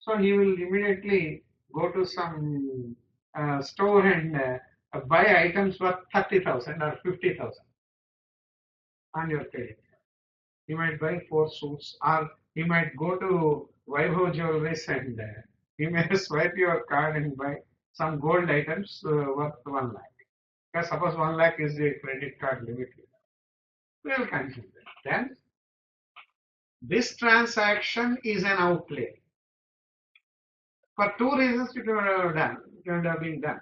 So he will immediately go to some store and buy items worth 30,000 or 50,000 on your credit card. He might buy 4 suits, or he might go to Vaibhav Jewelries and he may swipe your card and buy some gold items worth 1 lakh. Because suppose 1 lakh is the credit card limit. We will consider that. Then this transaction is an outlay. For 2 reasons it would have done. It would have been done.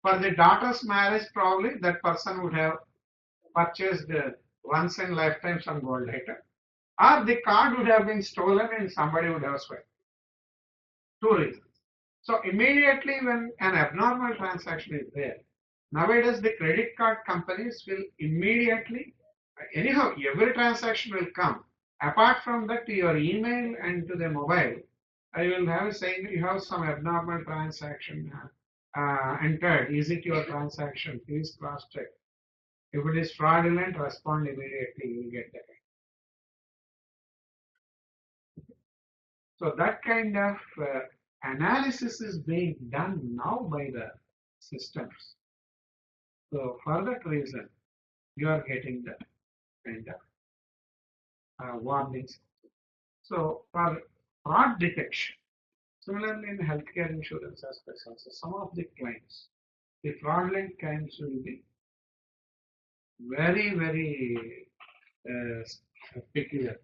For the daughter's marriage, probably that person would have purchased once in lifetime some gold item, or the card would have been stolen and somebody would have swiped. 2 reasons. So immediately when an abnormal transaction is there, nowadays the credit card companies will immediately, anyhow, every transaction will come. Apart from that, to your email and to the mobile, I will have saying you have some abnormal transaction entered. Is it your transaction? Please cross check. If it is fraudulent, respond immediately. You will get that. So that kind of analysis is being done now by the systems. So for that reason, you are getting that kind of warnings. So for fraud detection, similarly in healthcare insurance aspects also, some of the claims, the fraudulent claims will be very, very peculiar.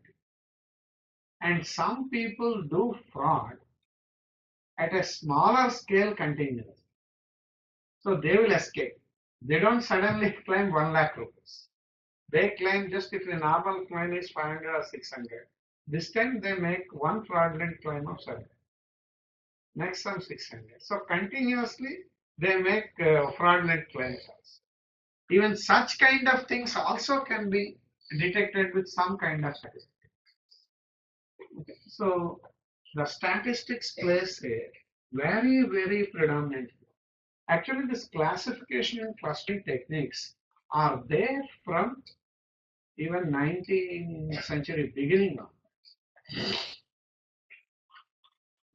And some people do fraud at a smaller scale continuously. So they will escape. They don't suddenly claim 1 lakh rupees. They claim just if the normal claim is 500 or 600. This time they make one fraudulent claim of 700. Next time 600. So continuously they make fraudulent claims also. Even such kind of things also can be detected with some kind of statistics. Okay. So the statistics plays a very, very predominant role. Actually, this classification and clustering techniques are there from even 19th century beginning of.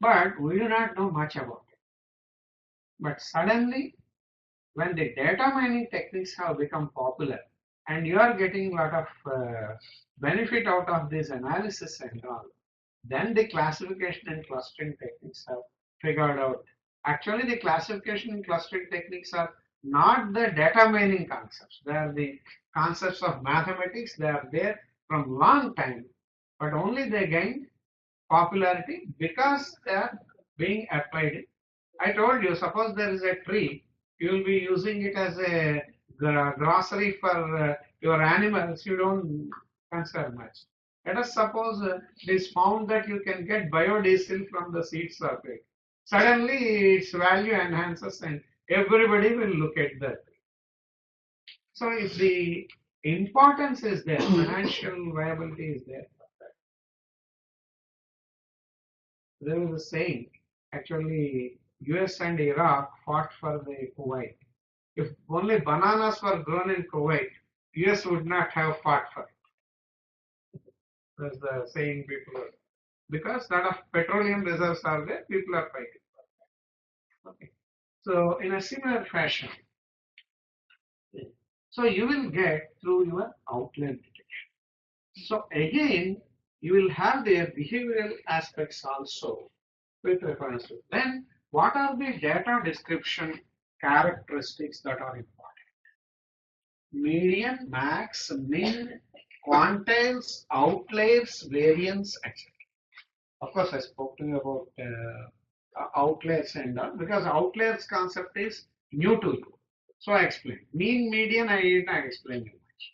But we do not know much about it. But suddenly, when the data mining techniques have become popular and you are getting a lot of benefit out of this analysis and all, then the classification and clustering techniques have figured out. Actually, the classification and clustering techniques are not the data mining concepts. They are the concepts of mathematics. They are there from long time, but only they gained popularity because they are being applied. I told you, suppose there is a tree, you will be using it as a grocery for your animals. You don't consider much. Let us suppose it is found that you can get biodiesel from the seeds of it. Suddenly its value enhances and everybody will look at that. So if the importance is there, financial viability is there. There was a saying, actually US and Iraq fought for the Kuwait. If only bananas were grown in Kuwait, US would not have fought for it. That's the saying people are. Because lot of petroleum reserves are there, people are fighting for it. Okay. So in a similar fashion, so you will get through your outlet detection. So again, you will have their behavioral aspects also with reference to. Then what are the data description characteristics that are important? Median, max, min, quantiles, outliers, variance, etc. Of course, I spoke to you about outliers and all because outliers concept is new to you. So I explained. Mean, median, I did not explain you much.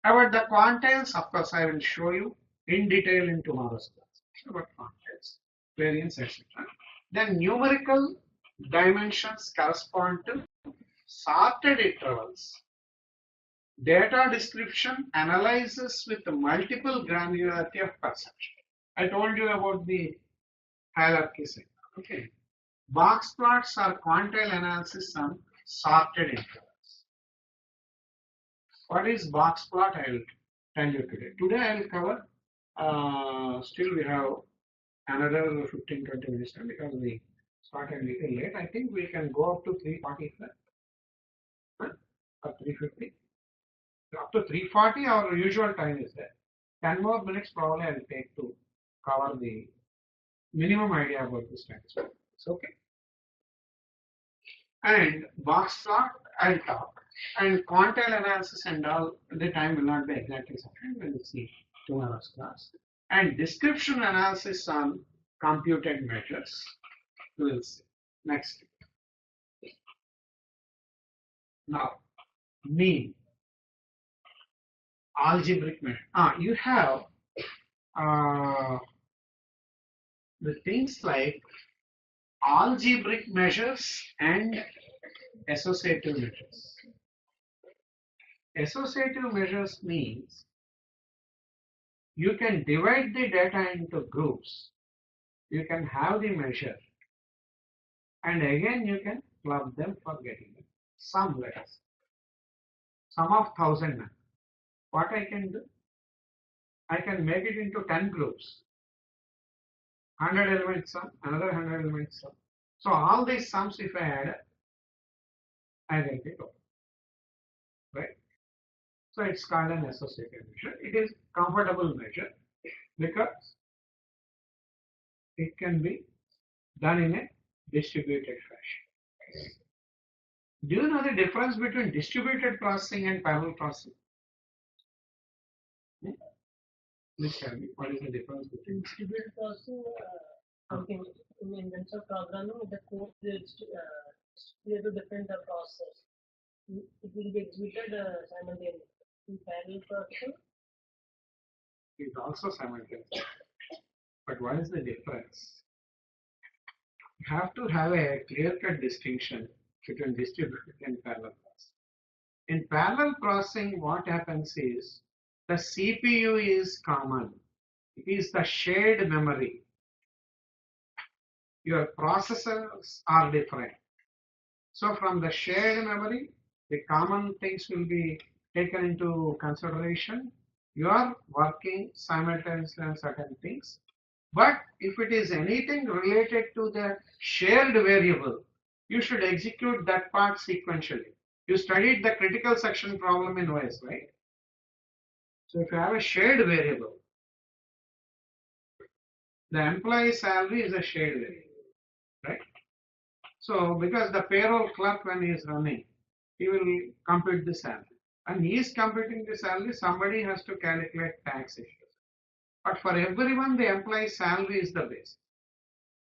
About the quantiles, of course, I will show you in detail in tomorrow's class. About quantiles, variance, etc. Then numerical dimensions correspond to sorted intervals. Data description analyzes with multiple granularity of perception. I told you about the hierarchy segment. Okay. Box plots are quantile analysis on sorted intervals. What is box plot? I will tell you today. Today I will cover, still we have another 15-20 minutes time because we started a little late. I think we can go up to 345 or 350. Up to 340 our usual time is there. 10 more minutes probably I will take to cover the minimum idea about this statistical. It's okay. And box plot I'll talk. And quantile analysis and all the time will not be exactly sufficient. We will see tomorrow's class. And description analysis on computed measures. We will see. Next. Now, mean. Algebraic measure. You have the things like algebraic measures and associative measures. Associative measures means you can divide the data into groups. You can have the measure and again you can club them for getting it. Sum, let us. Sum of 1000. What I can do? I can make it into 10 groups. 100 element sum, another 100 element sum. So all these sums if I add up, I get it over. Right? So it's called an associative measure. It is comfortable measure because it can be done in a distributed fashion. Do you know the difference between distributed processing and parallel processing? Please tell me what is the difference between distributed processing? Something in terms of programming, the code is split to different processes. It will be executed simultaneously. In parallel processing, it is also simultaneous. But what is the difference? You have to have a clear-cut distinction between distributed and parallel processing. In parallel processing, what happens is the CPU is common. It is the shared memory. Your processors are different. So from the shared memory, the common things will be taken into consideration. You are working simultaneously on certain things. But if it is anything related to the shared variable, you should execute that part sequentially. You studied the critical section problem in OS, right? So if you have a shared variable, the employee salary is a shared variable, right? So because the payroll clerk when he is running, he will compute the salary. And he is computing the salary, somebody has to calculate tax issues. But for everyone, the employee salary is the base.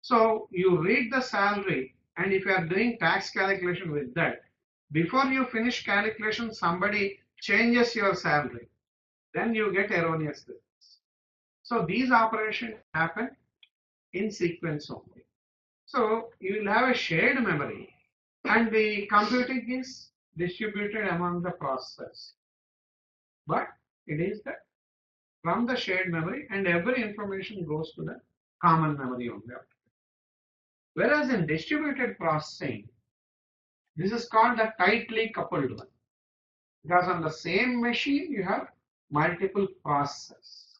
So you read the salary, and if you are doing tax calculation with that, before you finish calculation, somebody changes your salary. Then you get erroneous results. So these operations happen in sequence only. So you will have a shared memory and the computing is distributed among the processors. But it is that from the shared memory and every information goes to the common memory only. Whereas in distributed processing, This is called the tightly coupled one. Because on the same machine you have multiple processes.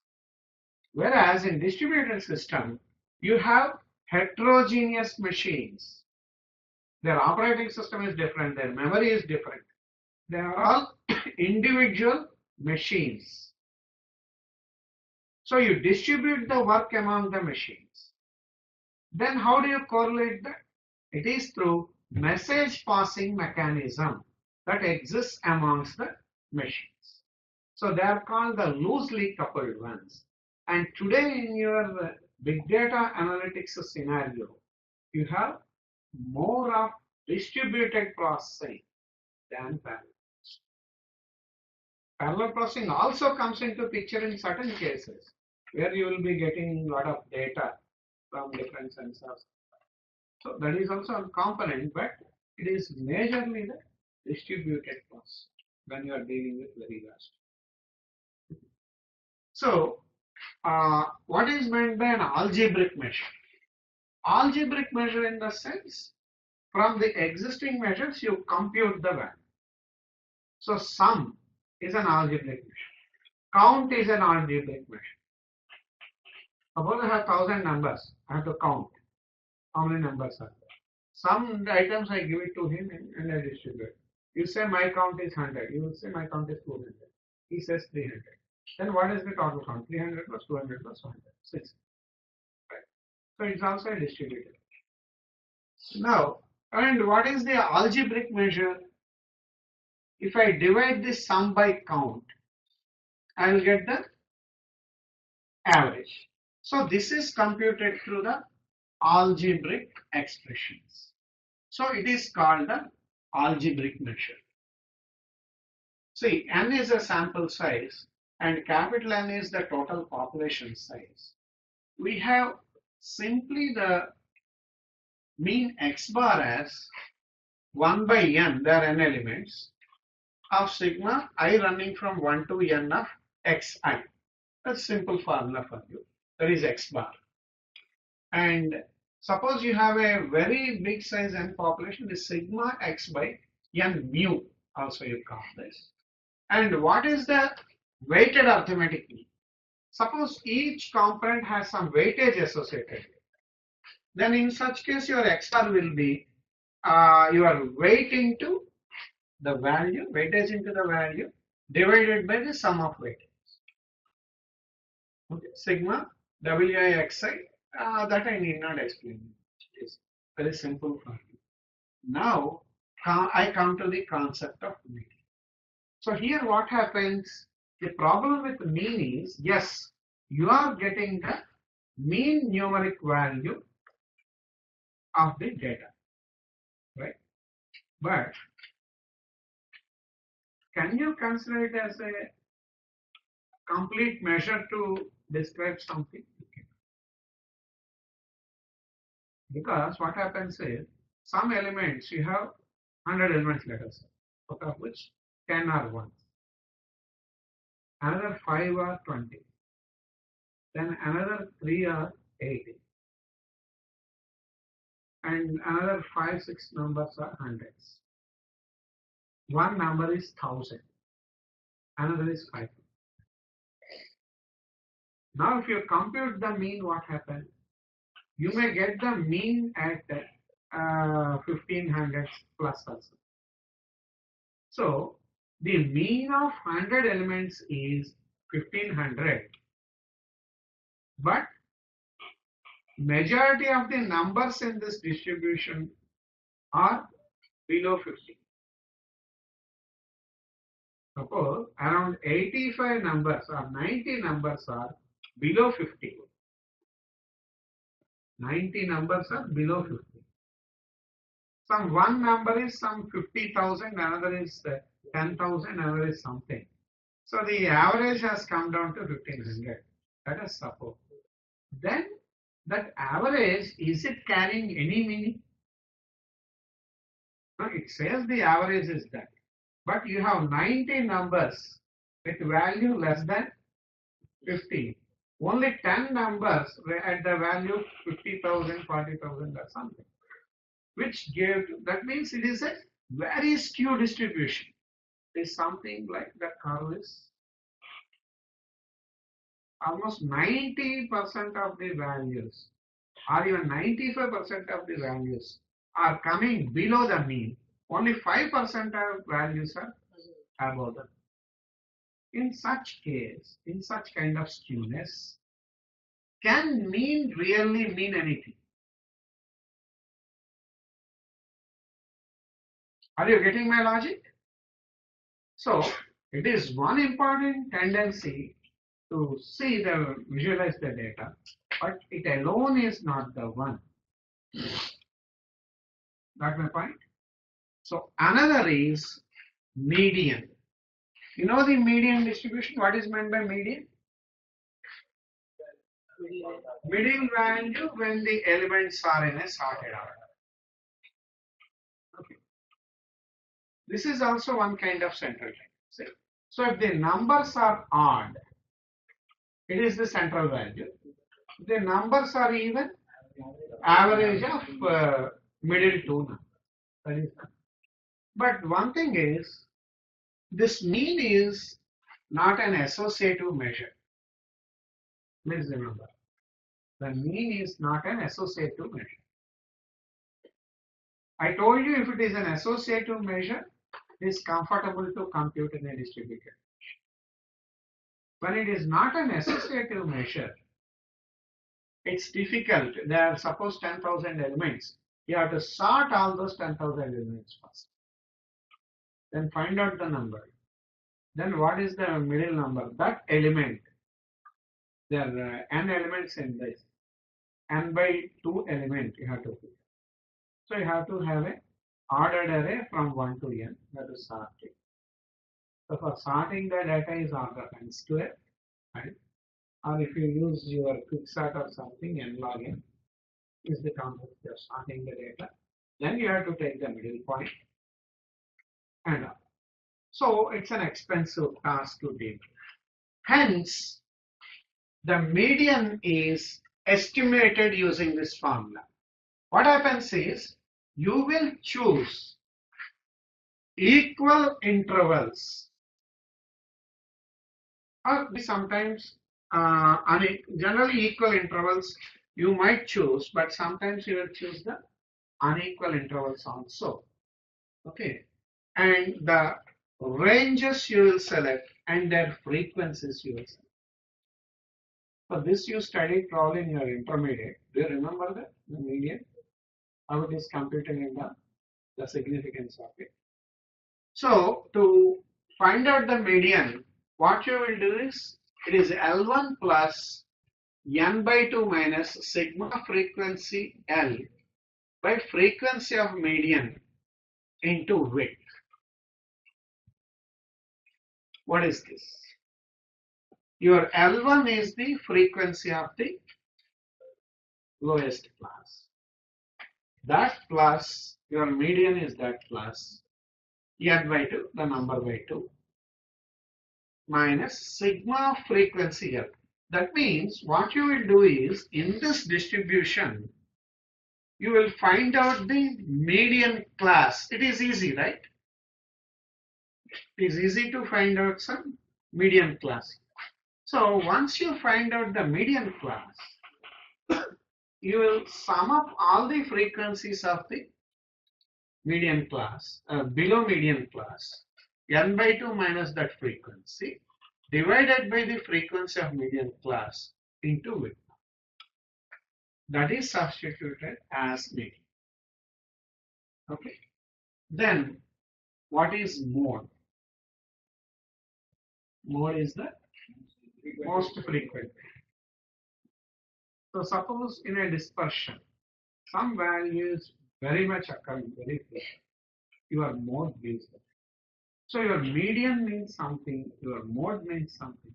Whereas in distributed system, you have heterogeneous machines. Their operating system is different, their memory is different. They are all individual machines. So you distribute the work among the machines. Then how do you correlate that? It is through message passing mechanism that exists amongst the machines. So they are called the loosely coupled ones. And today in your big data analytics scenario, you have more of distributed processing than parallel. Parallel processing also comes into picture in certain cases where you will be getting a lot of data from different sensors. So that is also a component, but it is majorly the distributed process when you are dealing with very vast. So what is meant by an algebraic measure? Algebraic measure in the sense from the existing measures you compute the value. So sum is an algebraic measure. Count is an algebraic measure. Suppose I have 1,000 numbers, I have to count how many numbers are there. Some items I give it to him and I distribute. You say my count is 100. You will say my count is 200. He says 300. Then what is the total count? 300 plus 200 plus 100. 6. Right. So it's also a distributed. Now, and what is the algebraic measure? If I divide this sum by count, I will get the average. So this is computed through the algebraic expressions. So it is called the algebraic measure. See, n is a sample size and capital N is the total population size. We have simply the mean x bar as 1 by n, there are n elements, of sigma I running from 1 to n of xi. That's simple formula for you. That is x bar. And suppose you have a very big size n population, the sigma x by n mu also you call this. And what is the weighted arithmetic mean? Suppose each component has some weightage associated with it. Then in such case your x bar will be your weight into the value, weightage into the value divided by the sum of weightages. Okay, sigma wixi, that I need not explain. It is very simple for you. Now I come to the concept of mean. So here what happens, the problem with mean is, yes, you are getting the mean numeric value of the data, right? But can you consider it as a complete measure to describe something? Because what happens is, some elements, you have 100 elements, let us say, out of which 10 are 1s, another 5 are 20, then another 3 are 80, and another 5, 6 numbers are hundreds. One number is 1000, another is 5. Now if you compute the mean, what happens? You may get the mean at 1500 plus also. So the mean of 100 elements is 1500, but majority of the numbers in this distribution are below 50. Suppose around 85 numbers or 90 numbers are below 50. 90 numbers are below 50. Some one number is some 50,000, another is 10,000, another is something. So the average has come down to 1500. Let us suppose. Then that average, is it carrying any meaning? No, it says the average is that. But you have 90 numbers with value less than 50. Only 10 numbers were at the value 50,000, 40,000 or something. Which gave, that means it is a very skewed distribution. It is something like the curve is almost 90% of the values or even 95% of the values are coming below the mean. Only 5% of values are above the mean. In such case, in such kind of skewness, can mean really mean anything? Are you getting my logic? So it is one important tendency to visualize the data, but it alone is not the one. Got my point? So another is median. You know the median distribution? What is meant by median? Median value when the elements are in a sorted order. Okay. This is also one kind of central tendency. So if the numbers are odd, it is the central value. If the numbers are even, average of middle two numbers. That is that. But one thing is, this mean is not an associative measure. Please remember, the mean is not an associative measure. I told you if it is an associative measure, it is comfortable to compute in a distributed. When it is not an associative measure, it's difficult. There are suppose 10,000 elements. You have to sort all those 10,000 elements first. Then find out the number. Then what is the middle number? That element. There are n elements in this. N by 2 element you have to put. So you have to have a ordered array from 1 to n. You have to sort it. So for sorting the data is order n square, right? Or if you use your quick sort or something, n log n is the concept of sorting the data. Then you have to take the middle point and all. So it's an expensive task to do. Hence, the median is estimated using this formula. What happens is you will choose equal intervals, or sometimes generally equal intervals you might choose, but sometimes you will choose the unequal intervals also. Okay, and the ranges you will select and their frequencies you will select. For this you studied probably in your intermediate. Do you remember that? The median? How it is computed in the significance of it. So to find out the median, what you will do is, it is L1 plus n by 2 minus sigma frequency L by frequency of median into width. What is this? Your L1 is the frequency of the lowest class. That plus your median is that plus n by 2, the number by 2, minus sigma frequency L. That means what you will do is, in this distribution, you will find out the median class. It is easy, right? It is easy to find out some median class. So once you find out the median class, you will sum up all the frequencies of the median class, below median class, n by 2 minus that frequency, divided by the frequency of median class into width. That is substituted as median. Okay. Then what is mode? Mode is the most frequent. So suppose in a dispersion, some values very much occur very frequently. Your mode means that. So your median means something, your mode means something.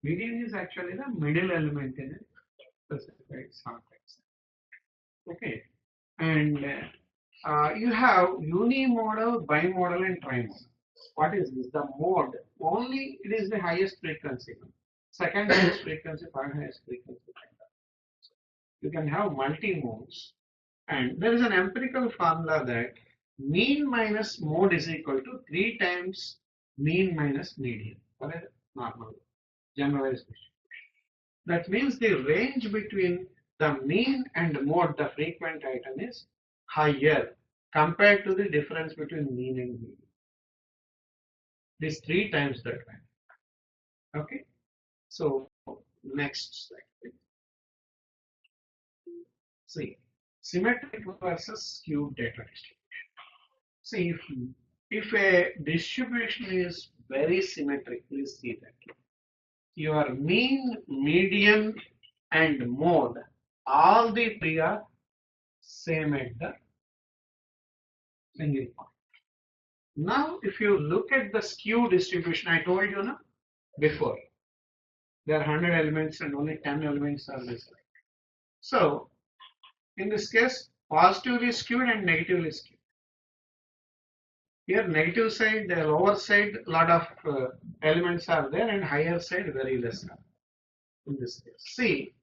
Median is actually the middle element in a specified context. Okay, and you have unimodal, bimodal, and trimodal. What is this? The mode only it is the highest frequency. Second highest frequency, third highest frequency. You can have multi modes, and there is an empirical formula that mean minus mode is equal to 3 times mean minus median for a normal generalized distribution. That means the range between the mean and mode, the frequent item, is higher compared to the difference between mean and median. It is 3 times that value. Okay. So next slide, please. See, symmetric versus skewed data distribution. See, if a distribution is very symmetric, please see that your mean, median, and mode, all the three are same at the single point. Now, if you look at the skew distribution, I told you now before, there are 100 elements and only 10 elements are this. So, in this case, positively skewed and negatively skewed. Here, negative side, the lower side, lot of elements are there, and higher side, very less are in this case. See,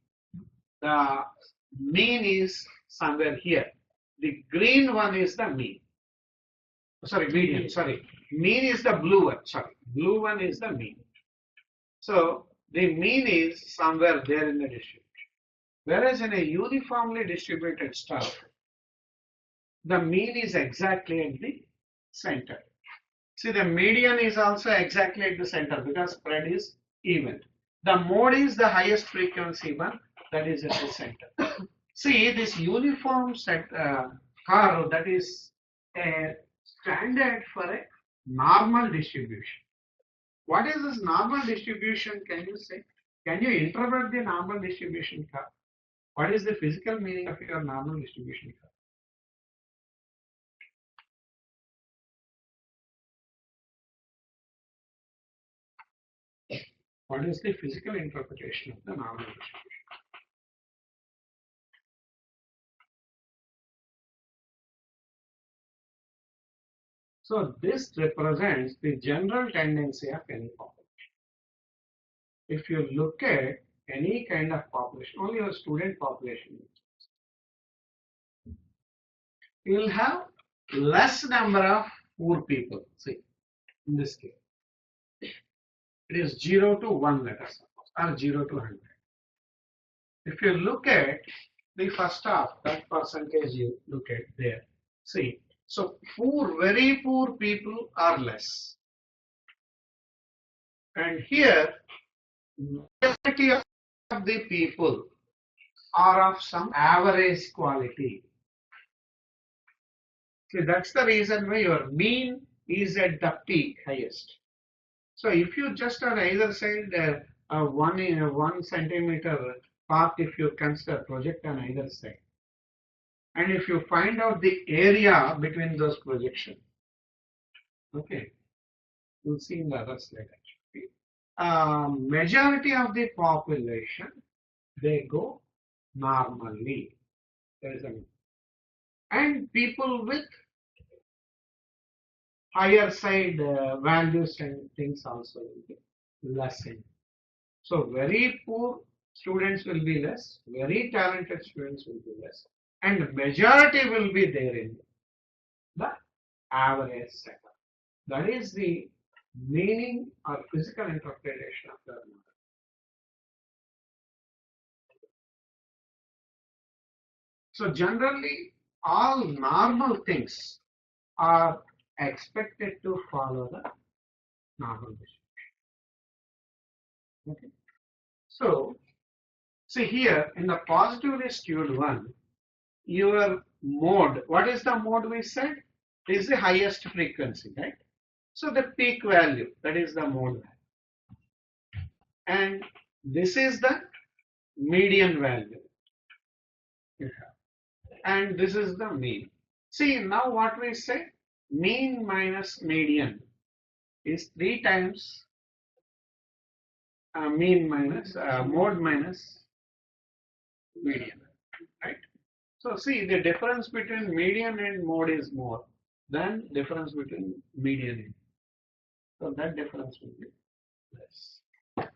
the mean is somewhere here. The green one is the mean. Sorry, median. Sorry, mean is the blue one. Sorry, blue one is the mean. So the mean is somewhere there in the distribution. Whereas in a uniformly distributed stuff, the mean is exactly at the center. See, the median is also exactly at the center because spread is even. The mode is the highest frequency one, that is at the center. See, this uniform set curve, that is a standard for a normal distribution. What is this normal distribution? Can you say? Can you interpret the normal distribution curve? What is the physical meaning of your normal distribution curve? What is the physical interpretation of the normal distribution? So this represents the general tendency of any population. If you look at any kind of population, only a student population, you will have less number of poor people. See, in this case, it is 0 to 1, let us suppose, or 0 to 100. If you look at the first half, that percentage you look at there, see, so poor, very poor people are less. And here, majority of the people are of some average quality. See, that's the reason why your mean is at the peak highest. So if you just on either side 1 centimeter path, if you consider project on either side, and if you find out the area between those projections, okay, you'll see in the other slide actually. Majority of the population, they go normally. There is and people with higher side values and things also will be less in. So very poor students will be less, very talented students will be less, and majority will be there in the average setup. That is the meaning or physical interpretation of the model. So generally, all normal things are expected to follow the normal distribution. Okay. So, see here in the positively skewed one, your mode, what is the mode we said? Is the highest frequency, right? So the peak value, that is the mode value. And this is the median value. And this is the mean. See, now what we say? Mean minus median is 3 times mean minus mode minus median, right? So see, the difference between median and mode is more than difference between median and. So that difference will be less.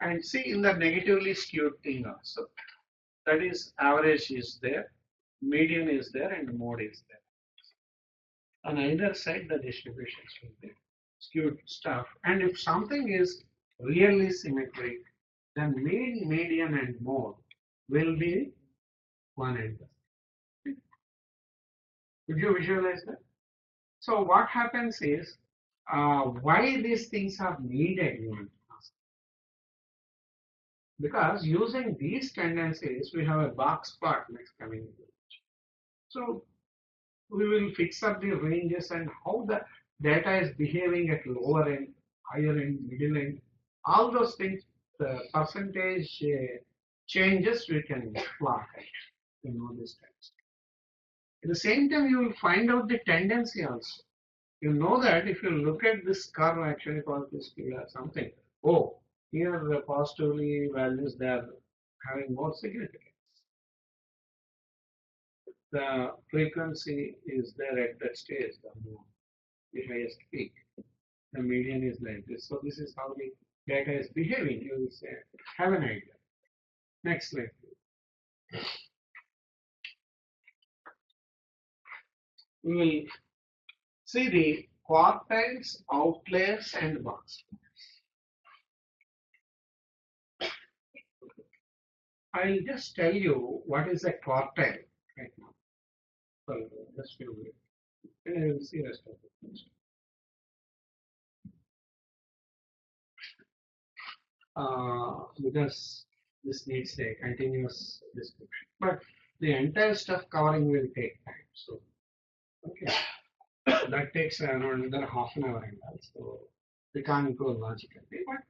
And see in the negatively skewed thing also, that is average is there, median is there, and mode is there. On either side, the distributions will be skewed stuff. And if something is really symmetric, then mean, median, and mode will be one and the same. Could you visualize that? So what happens is, why these things are needed, you might ask. Because using these tendencies, we have a box plot next coming. So we will fix up the ranges and how the data is behaving at lower end, higher end, middle end, all those things, the percentage changes we can plot it, this types. At the same time, you will find out the tendency also. You know that if you look at this curve, actually called this or something, oh, here the positively values they are having more significance. The frequency is there at that stage, the highest peak. The median is like this. So this is how the data is behaving. You will say, have an idea. Next slide. We will see the quartiles, outliers, and box. I'll just tell you what is a quartile right now. So just few minutes. And I will see rest of it. Because this needs a continuous description. But the entire stuff covering will take time. So, okay. That takes around another half an hour and all. So we can't go logically. But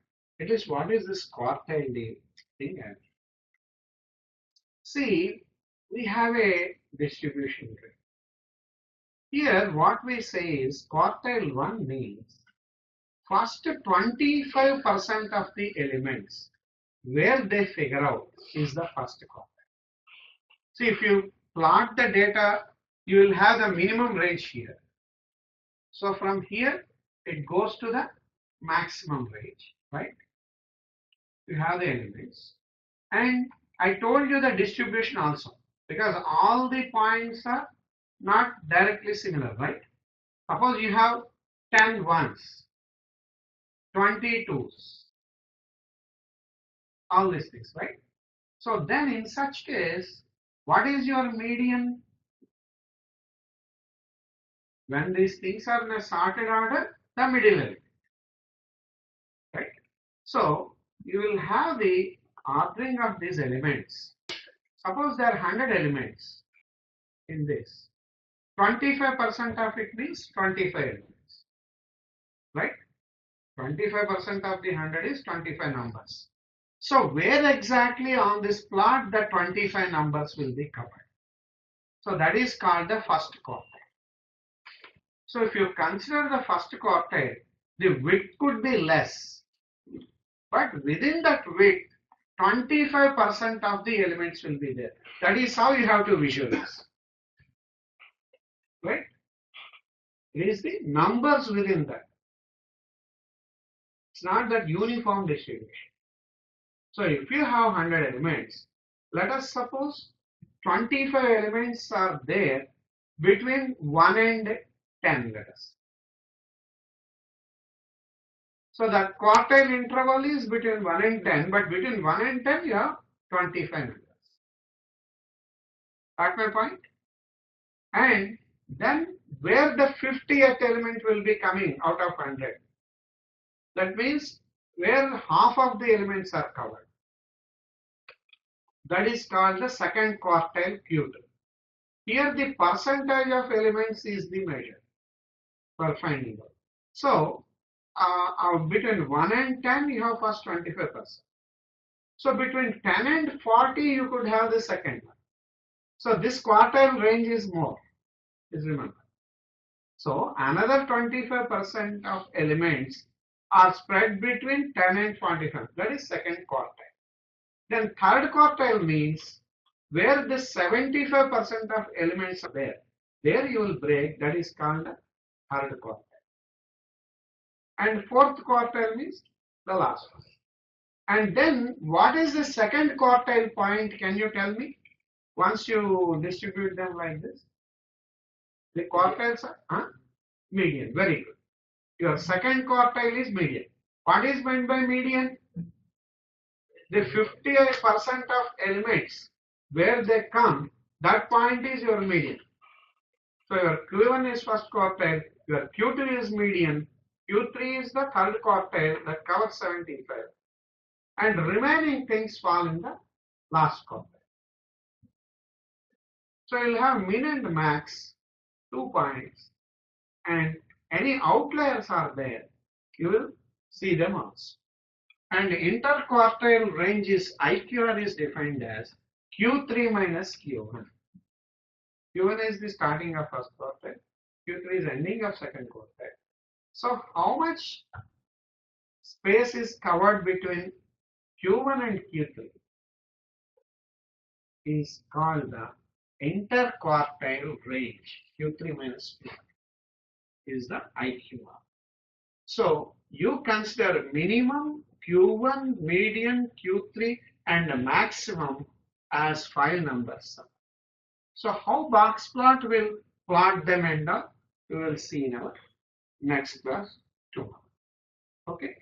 at least what is this quartile thing? See, we have a distribution grid. Here, what we say is quartile 1 means first 25% of the elements where they figure out is the first quartile. See, if you plot the data, you will have the minimum range here. So from here, it goes to the maximum range, right? You have the elements. And I told you the distribution also, because all the points are not directly similar, right? Suppose you have 10 ones, 20 twos, all these things, right? So then in such case, what is your median? When these things are in a sorted order, the middle element, right? So you will have the ordering of these elements. Suppose there are 100 elements in this. 25% of it means 25 elements, right? 25% of the 100 is 25 numbers. So where exactly on this plot the 25 numbers will be covered? So that is called the first quartile. So if you consider the first quartile, the width could be less, but within that width, 25% of the elements will be there. That is how you have to visualize, right? It is the numbers within that. It's not that uniform distribution. So if you have 100 elements, let us suppose 25 elements are there between 1 and 10, let us. So that quartile interval is between 1 and 10, but between 1 and 10 you have 25 numbers. Got my point? And then where the 50th element will be coming out of 100. That means where half of the elements are covered. That is called the second quartile Q2. Here the percentage of elements is the measure for finding out. So between 1 and 10 you have first 25%. So between 10 and 40 you could have the second one. So this quartile range is more, please remember. So another 25% of elements are spread between 10 and 45. That is second quartile. Then third quartile means where the 75% of elements are there. There you will break, that is called the third quartile. And fourth quartile means the last one. And then what is the second quartile point? Can you tell me? Once you distribute them like this. The quartiles are, Median, very good. Your second quartile is median. What is meant by median? The 50% of elements where they come, that point is your median. So your Q1 is first quartile, your Q2 is median, Q3 is the third quartile that covers 75, and remaining things fall in the last quartile. So you'll have min and max 2 points, and any outliers are there, you will see them also. And interquartile range is IQR is defined as Q3 minus Q1. Q1 is the starting of first quartile, Q3 is ending of second quartile. So how much space is covered between Q1 and Q3 is called the interquartile range. Q3 minus Q1 is the IQR. So you consider minimum, Q1, median, Q3, and the maximum as 5 numbers. So how box plot will plot them and all, we will see in our next class tomorrow. Okay.